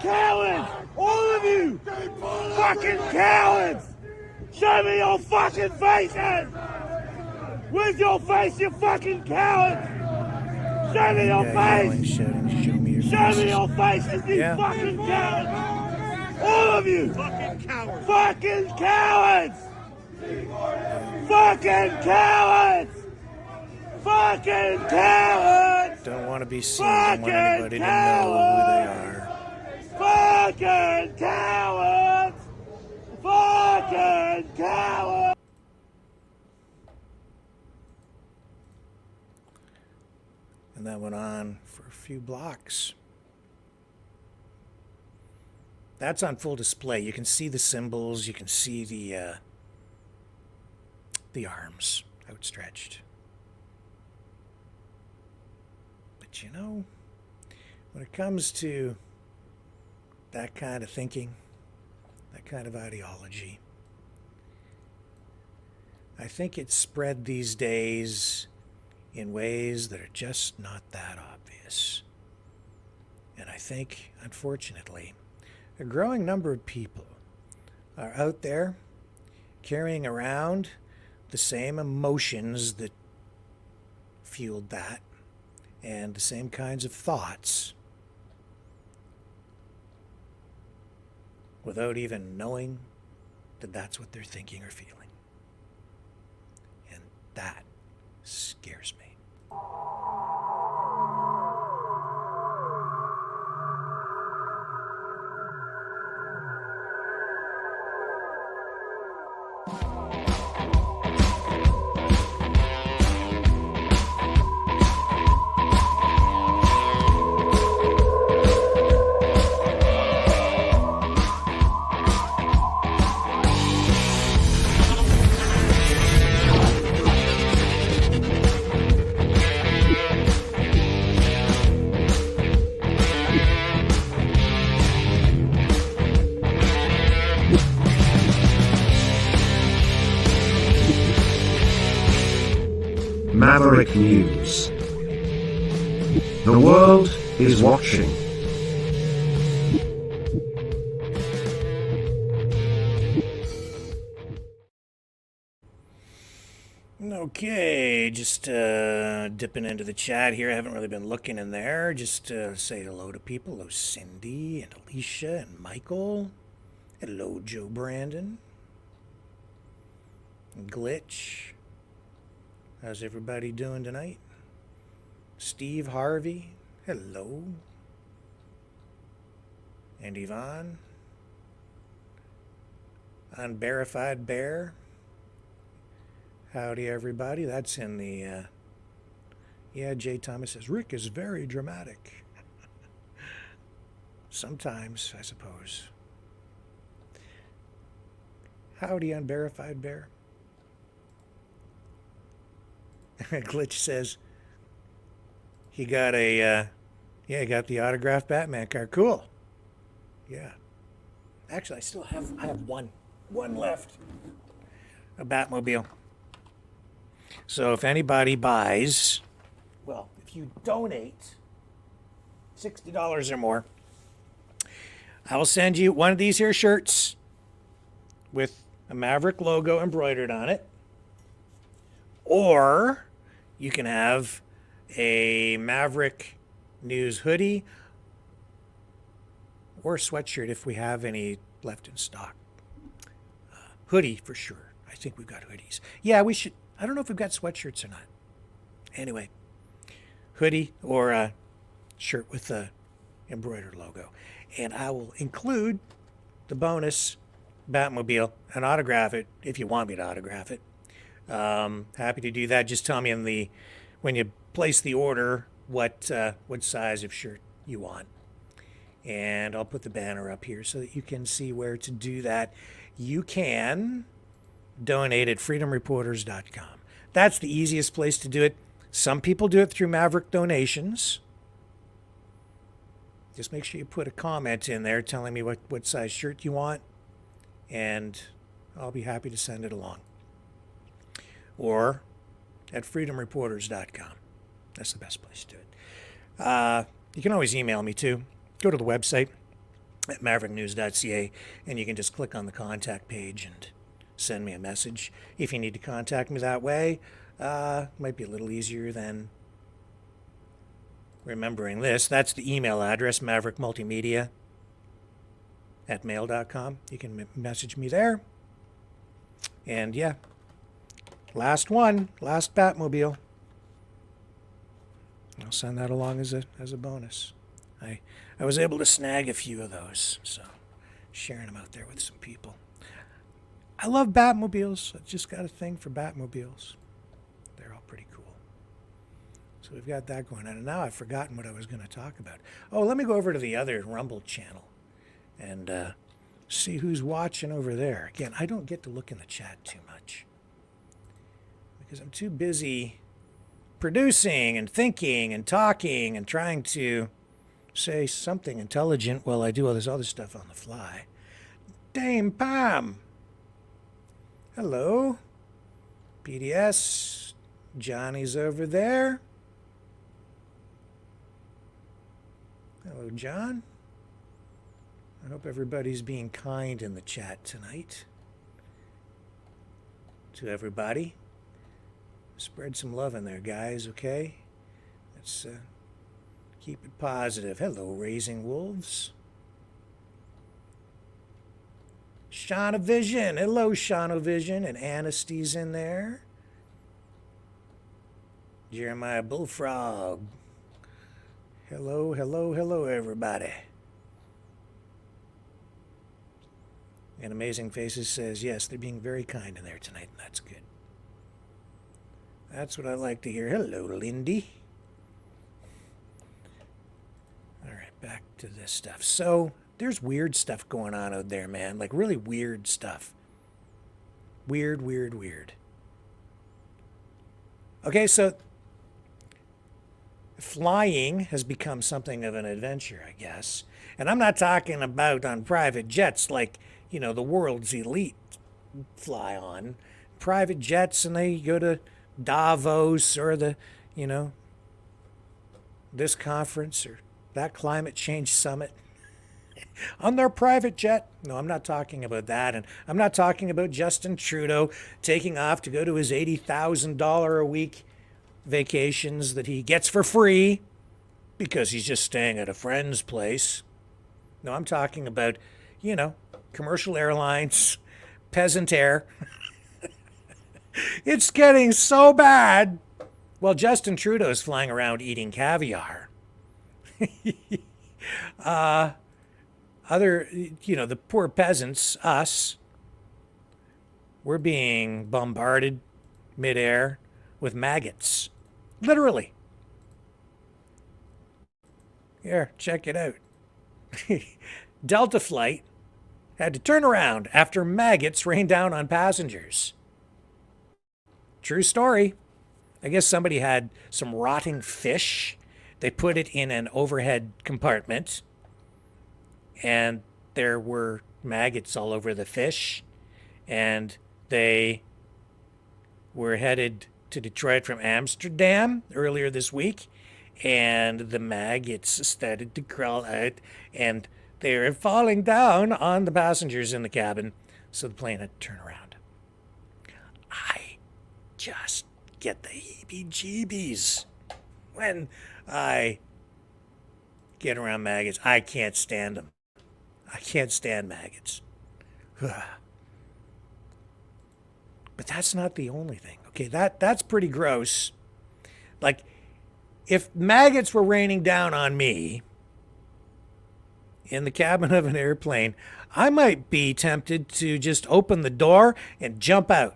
Cowards! All of you! Fucking cowards! Show me your fucking faces! Where's your face, you fucking cowards? Show me your face! Show me your faces, you fucking cowards! All of you! Fucking cowards! Fucking cowards! Fucking cowards! Fucking cowards! Don't want to be seen. Don't want anybody to know who they are. Fucking cowards! Fucking cowards! And that went on for a few blocks. That's on full display. You can see the symbols. You can see the arms outstretched. But you know, when it comes to that kind of thinking, that kind of ideology, I think it's spread these days in ways that are just not that obvious. And I think, unfortunately, a growing number of people are out there carrying around the same emotions that fueled that and the same kinds of thoughts without even knowing that that's what they're thinking or feeling. And that scares me. Maverick News. The world is watching. Okay, just dipping into the chat here. I haven't really been looking in there. Just say hello to people. Hello, Cindy and Alicia and Michael. Hello, Joe Brandon. Glitch. How's everybody doing tonight? Steve Harvey. Hello. And Yvonne. Unverified Bear. Howdy, everybody. That's in the, yeah, Jay Thomas says, Rick is very dramatic. Sometimes, I suppose. Howdy, Unverified Bear. Glitch says, he got a, yeah, he got the autographed Batman card. Cool. Yeah. Actually, I have one left. A Batmobile. So if anybody buys, well, if you donate $60 or more, I will send you one of these here shirts with a Maverick logo embroidered on it. Or you can have a Maverick News hoodie or sweatshirt if we have any left in stock. Hoodie for sure. I think we've got hoodies. Yeah, we should. I don't know if we've got sweatshirts or not. Anyway, hoodie or a shirt with the embroidered logo. And I will include the bonus Batmobile and autograph it if you want me to autograph it. Happy to do that. Just tell me when you place the order what size of shirt you want. And I'll put the banner up here so that you can see where to do that. You can donate at freedomreporters.com. That's the easiest place to do it. Some people do it through Maverick Donations. Just make sure you put a comment in there telling me what size shirt you want, and I'll be happy to send it along. Or at freedomreporters.com. That's the best place to do it. You can always email me too. Go to the website at mavericknews.ca, and you can just click on the contact page and send me a message. If you need to contact me that way, might be a little easier than remembering this. That's the email address, maverickmultimedia@mail.com. You can message me there. And yeah, last Batmobile. I'll send that along as a bonus. I was able to snag a few of those, so sharing them out there with some people. I love Batmobiles. I just got a thing for Batmobiles. They're all pretty cool. So we've got that going on. And now I've forgotten what I was going to talk about. Oh, let me go over to the other Rumble channel and see who's watching over there. Again, I don't get to look in the chat too much because I'm too busy producing and thinking and talking and trying to say something intelligent while I do all this other stuff on the fly. Dame Pam. Hello. PDS. Johnny's over there. Hello, John. I hope everybody's being kind in the chat tonight. To everybody. Spread some love in there, guys, okay? Let's keep it positive. Hello, Raising Wolves. Shaunavision. Hello, Shaunavision. And Anasty's in there. Jeremiah Bullfrog. Hello, hello, hello, everybody. And Amazing Faces says, yes, they're being very kind in there tonight, and that's good. That's what I like to hear. Hello, Lindy. All right, back to this stuff. So there's weird stuff going on out there, man. Like really weird stuff. Weird, weird, weird. Okay, so flying has become something of an adventure, I guess. And I'm not talking about on private jets like, you know, the world's elite fly on. Private jets, and they go to Davos or the, you know, this conference or that climate change summit on their private jet. No, I'm not talking about that. And I'm not talking about Justin Trudeau taking off to go to his $80,000 a week vacations that he gets for free because he's just staying at a friend's place. No, I'm talking about, you know, commercial airlines, peasant air. It's getting so bad. Well, Justin Trudeau's flying around eating caviar. Other, you know, the poor peasants, us, we're being bombarded midair with maggots. Literally. Here, check it out. Delta flight had to turn around after maggots rained down on passengers. True story. I guess somebody had some rotting fish. They put it in an overhead compartment, and there were maggots all over the fish, and they were headed to Detroit from Amsterdam earlier this week, and the maggots started to crawl out, and they were falling down on the passengers in the cabin, so the plane had to turn around. I just get the heebie-jeebies when I get around maggots. I can't stand them. I can't stand maggots. But that's not the only thing. Okay, that's pretty gross. Like, if maggots were raining down on me in the cabin of an airplane, I might be tempted to just open the door and jump out.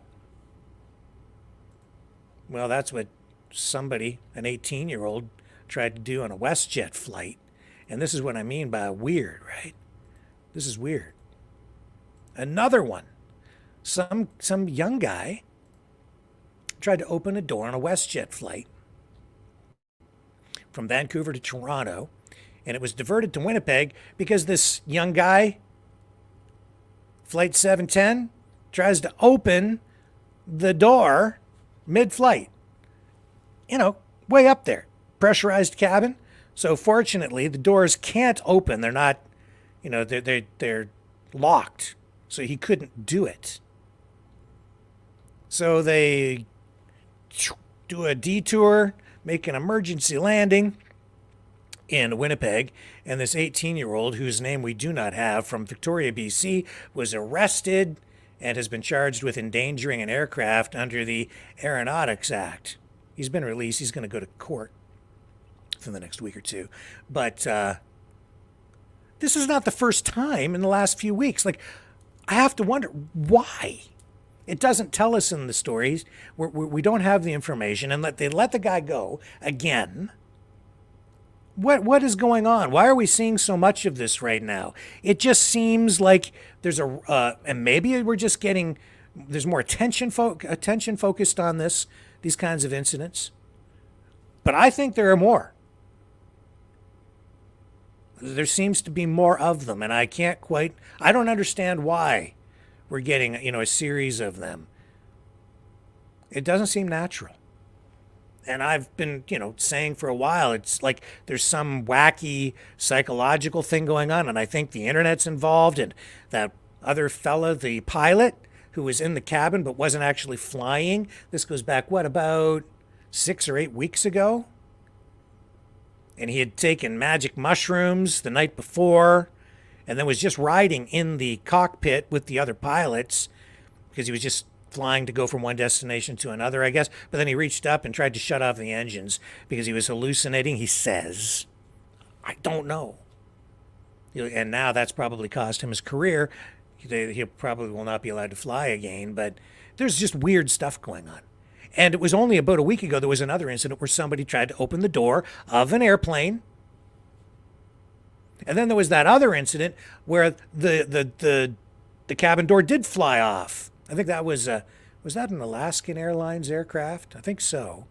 Well, that's what somebody, an 18-year-old, tried to do on a WestJet flight. And this is what I mean by weird, right? This is weird. Another one. Some young guy tried to open a door on a WestJet flight from Vancouver to Toronto, and it was diverted to Winnipeg because this young guy, Flight 710, tries to open the door mid-flight. You know, way up there. Pressurized cabin. So fortunately, the doors can't open. They're not, you know, they're locked. So he couldn't do it. So they do a detour, make an emergency landing in Winnipeg, and this 18-year-old, whose name we do not have, from Victoria, BC, was arrested and has been charged with endangering an aircraft under the Aeronautics Act. He's been released. He's going to go to court for the next week or two. But this is not the first time in the last few weeks. Like, I have to wonder why. It doesn't tell us in the stories. We don't have the information, and they let the guy go again. What is going on? Why are we seeing so much of this right now? It just seems like there's and maybe we're just getting, there's more attention focused on these kinds of incidents. But I think there are more. There seems to be more of them, and I don't understand why we're getting, you know, a series of them. It doesn't seem natural. And I've been, you know, saying for a while, it's like there's some wacky psychological thing going on, and I think the internet's involved, and that other fella, the pilot, who was in the cabin but wasn't actually flying. This goes back, about 6 or 8 weeks ago? And he had taken magic mushrooms the night before, and then was just riding in the cockpit with the other pilots because he was just flying to go from one destination to another, I guess. But then he reached up and tried to shut off the engines because he was hallucinating, he says. I don't know. And now that's probably cost him his career. He probably will not be allowed to fly again, but there's just weird stuff going on. And it was only about a week ago there was another incident where somebody tried to open the door of an airplane. And then there was that other incident where the cabin door did fly off. I think that was that an Alaskan Airlines aircraft? I think so.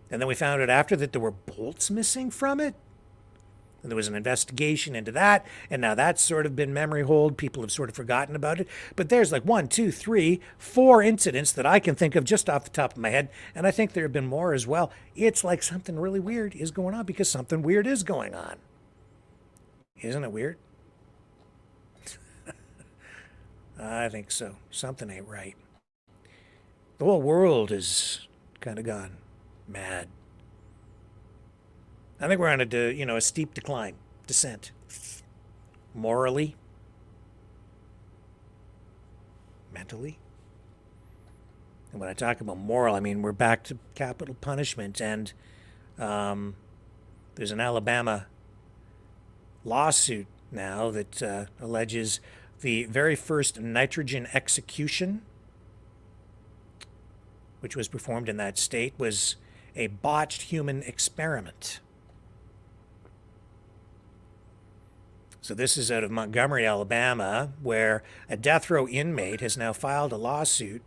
And then we found out after that there were bolts missing from it. And there was an investigation into that, and now that's sort of been memory hold. People have sort of forgotten about it. But there's like 1, 2, 3, 4 incidents that I can think of just off the top of my head, and I think there have been more as well. It's like something really weird is going on because something weird is going on. Isn't it weird? I think so. Something ain't right. The whole world is kind of gone mad. I think we're on a steep descent. Morally, mentally. And when I talk about moral, I mean we're back to capital punishment. And there's an Alabama lawsuit now that alleges the very first nitrogen execution, which was performed in that state, was a botched human experiment. So this is out of Montgomery, Alabama, where a death row inmate has now filed a lawsuit.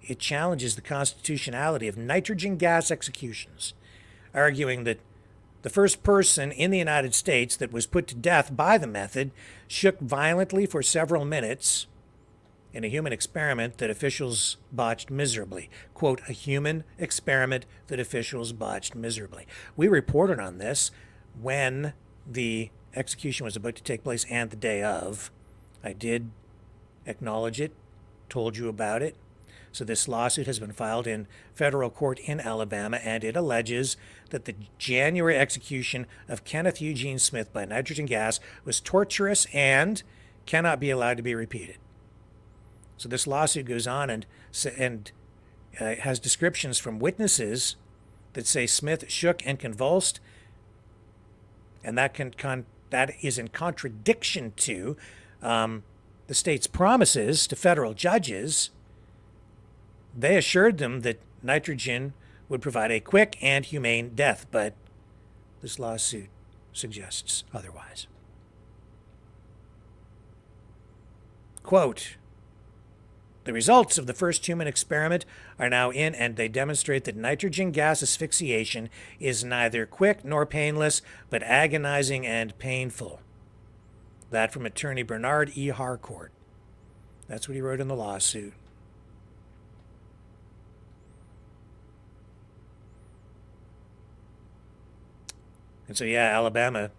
It challenges the constitutionality of nitrogen gas executions, arguing that the first person in the United States that was put to death by the method shook violently for several minutes in a human experiment that officials botched miserably. Quote, a human experiment that officials botched miserably. We reported on this when the execution was about to take place and the day of. I did acknowledge it, told you about it. So this lawsuit has been filed in federal court in Alabama, and it alleges that the January execution of Kenneth Eugene Smith by nitrogen gas was torturous and cannot be allowed to be repeated. So this lawsuit goes on and has descriptions from witnesses that say Smith shook and convulsed, and that is in contradiction to the state's promises to federal judges. They assured them that nitrogen would provide a quick and humane death, but this lawsuit suggests otherwise. Quote, the results of the first human experiment are now in, and they demonstrate that nitrogen gas asphyxiation is neither quick nor painless, but agonizing and painful. That from attorney Bernard E. Harcourt. That's what he wrote in the lawsuit. And so, yeah, Alabama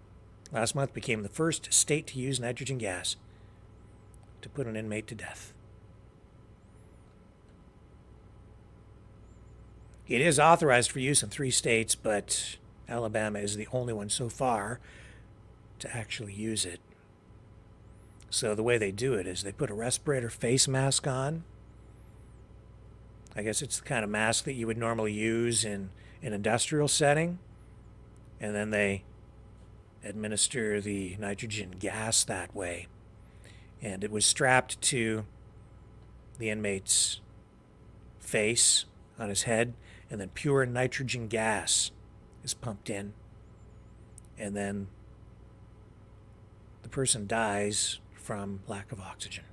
last month became the first state to use nitrogen gas to put an inmate to death. It is authorized for use in 3 states, but Alabama is the only one so far to actually use it. So the way they do it is they put a respirator face mask on. I guess it's the kind of mask that you would normally use in an industrial setting. And then they administer the nitrogen gas that way. And it was strapped to the inmate's face on his head, and then pure nitrogen gas is pumped in. And then the person dies from lack of oxygen.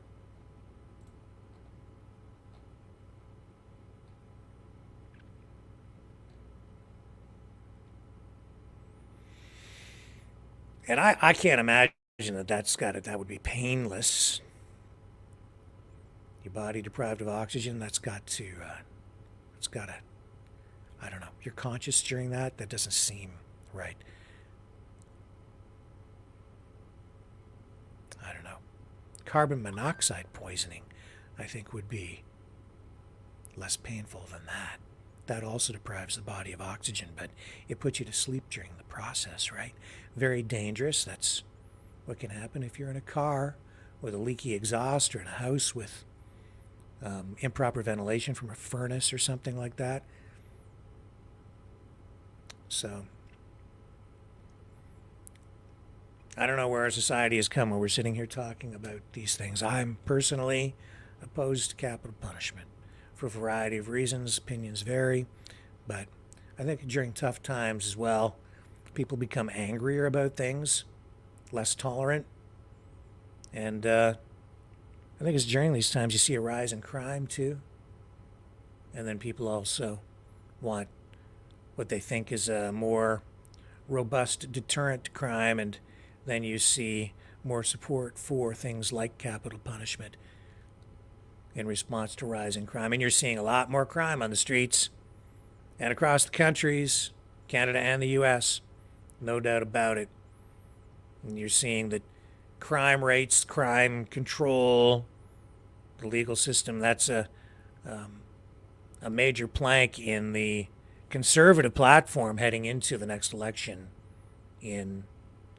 And I can't imagine that would be painless. Your body deprived of oxygen, I don't know, you're conscious during that? That doesn't seem right. I don't know. Carbon monoxide poisoning, I think, would be less painful than that. That also deprives the body of oxygen, but it puts you to sleep during the process, right? Very dangerous. That's what can happen if you're in a car with a leaky exhaust, or in a house with improper ventilation from a furnace or something like that. So I don't know where our society has come when we're sitting here talking about these things. I'm personally opposed to capital punishment for a variety of reasons. Opinions vary, but I think during tough times as well, people become angrier about things, less tolerant, and I think it's during these times you see a rise in crime too, and then people also want what they think is a more robust deterrent to crime, and then you see more support for things like capital punishment in response to rising crime. And you're seeing a lot more crime on the streets and across the countries, Canada and the US, no doubt about it. And you're seeing that crime rates, crime control, the legal system, that's a major plank in the Conservative platform heading into the next election in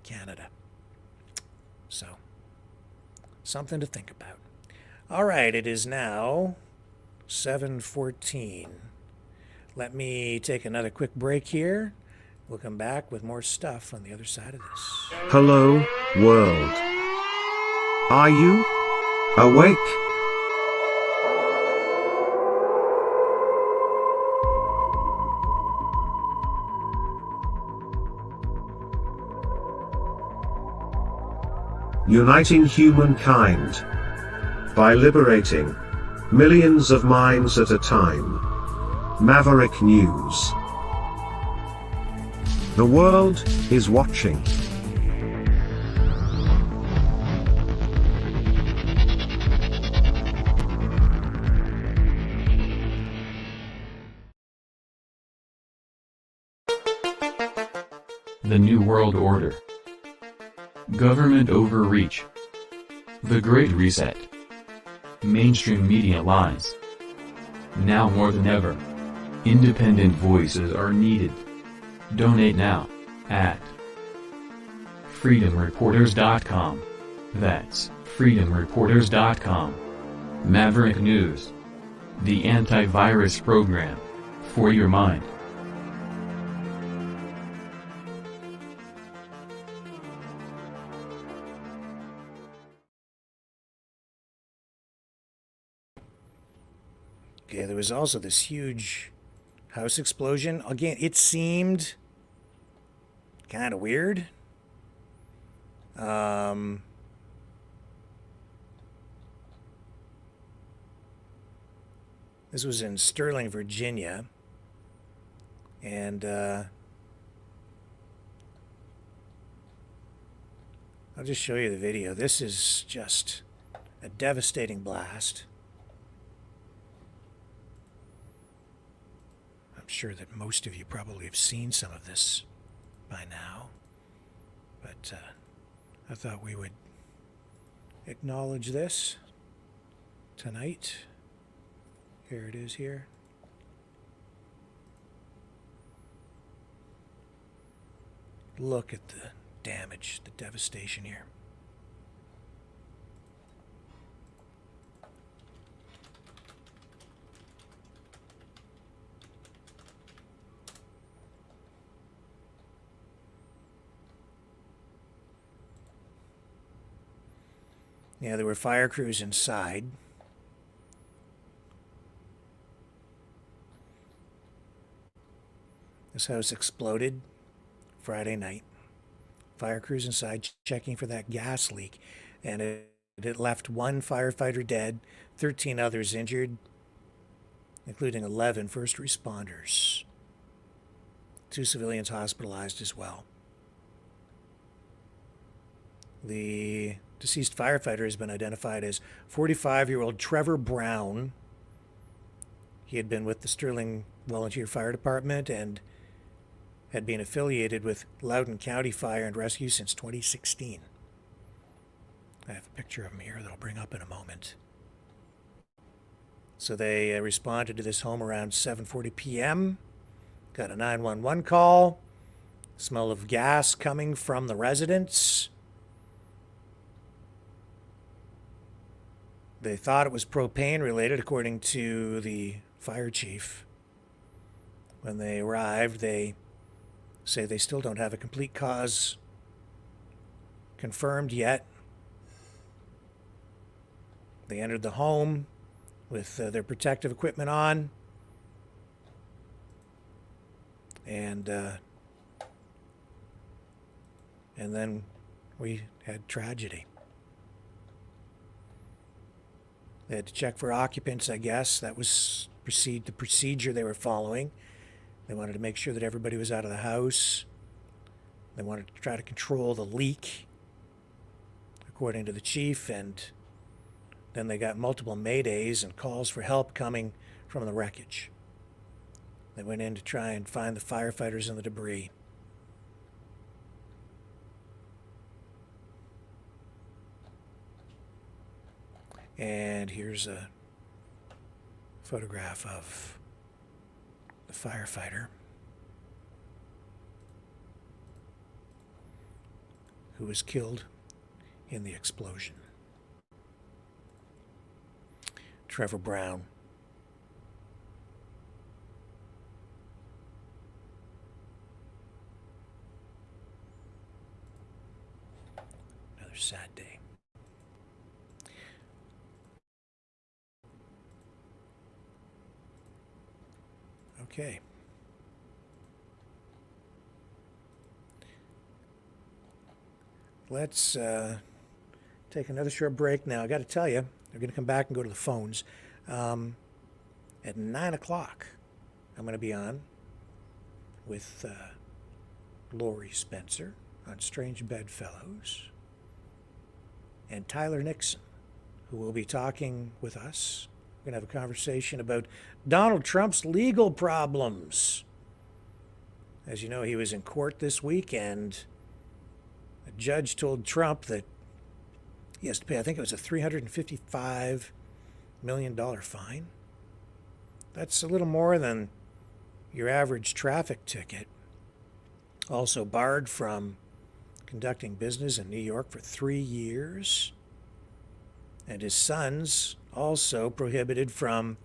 Canada. So, something to think about. All right, it is now 7:14. Let me take another quick break here. We'll come back with more stuff on the other side of this. Hello, world. Are you awake? Uniting humankind by liberating millions of minds at a time. Maverick News. The world is watching. The New World Order. Government overreach. The Great Reset. Mainstream media lies. Now more than ever, independent voices are needed. Donate now, at freedomreporters.com. That's freedomreporters.com. Maverick News. The antivirus program. For your mind. Okay, there was also this huge house explosion. Again, it seemed kind of weird. This was in Sterling, Virginia. And I'll just show you the video. This is just a devastating blast. I'm sure that most of you probably have seen some of this by now, but I thought we would acknowledge this tonight. Here it is here. Look at the damage, the devastation here. Yeah, there were fire crews inside. This house exploded Friday night. Fire crews inside checking for that gas leak, and it left one firefighter dead, 13 others injured, including 11 first responders. 2 civilians hospitalized as well. The deceased firefighter has been identified as 45-year-old Trevor Brown. He had been with the Sterling Volunteer Fire Department and had been affiliated with Loudoun County Fire and Rescue since 2016. I have a picture of him here that I'll bring up in a moment. So they responded to this home around 7:40 p.m., got a 911 call, smell of gas coming from the residence. They thought it was propane related, according to the fire chief. When they arrived, they say they still don't have a complete cause confirmed yet. They entered the home with their protective equipment on, and then we had tragedy. They had to check for occupants, I guess. That was the procedure they were following. They wanted to make sure that everybody was out of the house. They wanted to try to control the leak, according to the chief, and then they got multiple maydays and calls for help coming from the wreckage. They went in to try and find the firefighters in the debris. And here's a photograph of the firefighter who was killed in the explosion. Trevor Brown. Another sad day. Okay. Let's take another short break now. I got to tell you, they're going to come back and go to the phones. At 9 o'clock, I'm going to be on with Lori Spencer on Strange Bedfellows and Tyler Nixon, who will be talking with us. We're going to have a conversation about Donald Trump's legal problems. As you know, he was in court this week, and a judge told Trump that he has to pay, I think it was a $355 million fine. That's a little more than your average traffic ticket. Also barred from conducting business in New York for 3 years. And his sons also prohibited from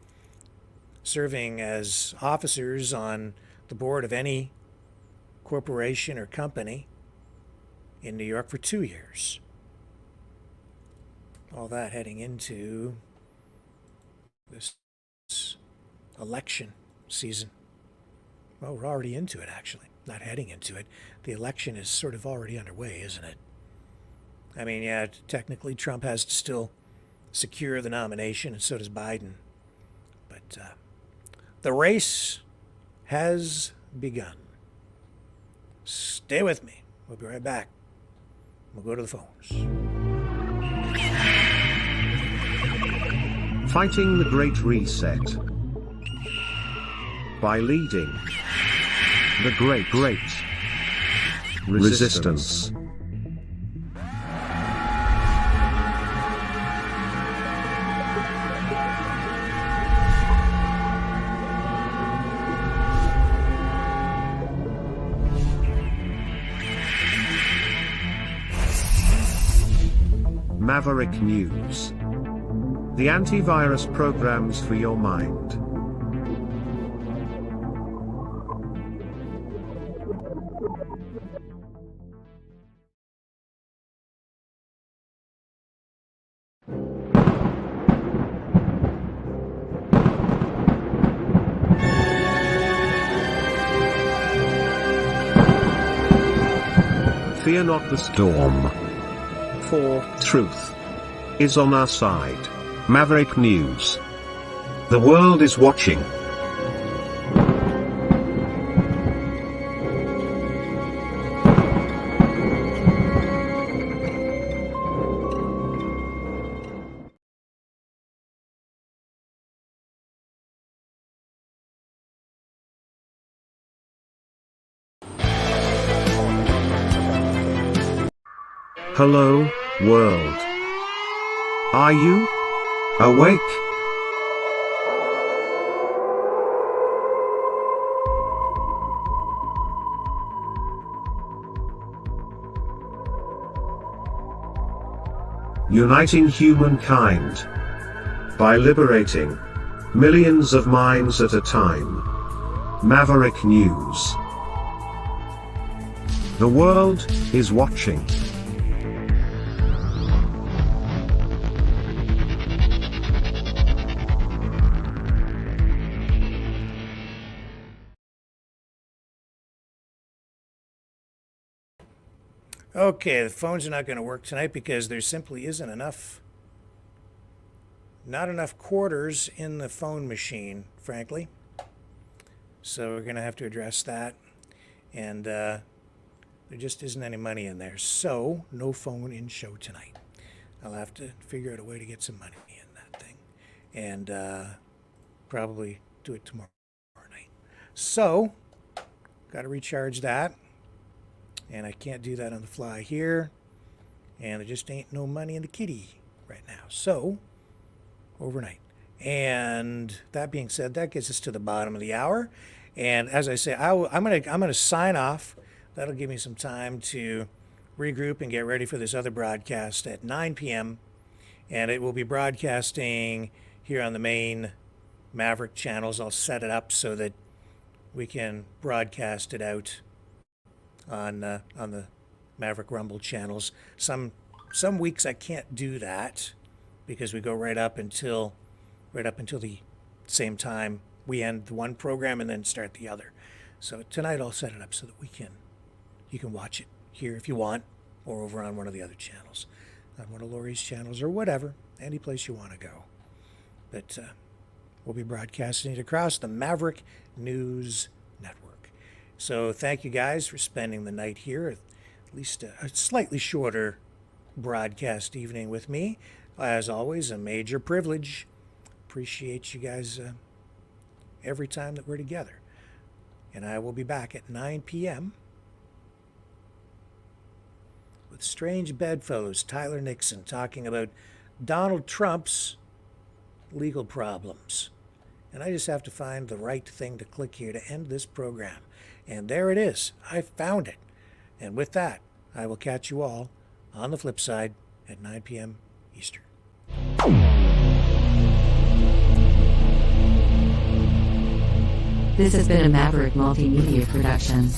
serving as officers on the board of any corporation or company in New York for 2 years. All that heading into this election season. Well, we're already into it, actually. Not heading into it. The election is sort of already underway, isn't it? I mean, yeah, technically Trump has to still secure the nomination, and so does Biden. But the race has begun. Stay with me. We'll be right back. We'll go to the phones. Fighting the Great Reset by leading the Great Resistance. Maverick News. The antivirus programs for your mind. Fear not the storm, for truth is on our side. Maverick News. The world is watching. Hello, world. Are you awake? Uniting humankind by liberating millions of minds at a time. Maverick News. The world is watching. Okay, the phones are not going to work tonight because there simply isn't not enough quarters in the phone machine, frankly. So we're going to have to address that. And there just isn't any money in there. So no phone in show tonight. I'll have to figure out a way to get some money in that thing. And probably do it tomorrow night. So, got to recharge that. And I can't do that on the fly here. And there just ain't no money in the kitty right now. So, overnight. And that being said, that gets us to the bottom of the hour. And as I say, I'm gonna sign off. That'll give me some time to regroup and get ready for this other broadcast at 9 p.m. And it will be broadcasting here on the main Maverick channels. I'll set it up so that we can broadcast it out on the Maverick Rumble channels. Some weeks I can't do that because we go right up until the same time we end the one program and then start the other. So tonight I'll set it up so that you can watch it here if you want, or over on one of the other channels, on one of Lori's channels or whatever, any place you want to go. But we'll be broadcasting it across the Maverick News Network. So thank you guys for spending the night here, at least a slightly shorter broadcast evening with me. As always, a major privilege. Appreciate you guys every time that we're together. And I will be back at 9 p.m. with strange bedfellows Tyler Nixon talking about Donald Trump's legal problems. And I just have to find the right thing to click here to end this program. And there it is. I found it. And with that, I will catch you all on the flip side at 9 p.m. Eastern. This has been a Maverick Multimedia production.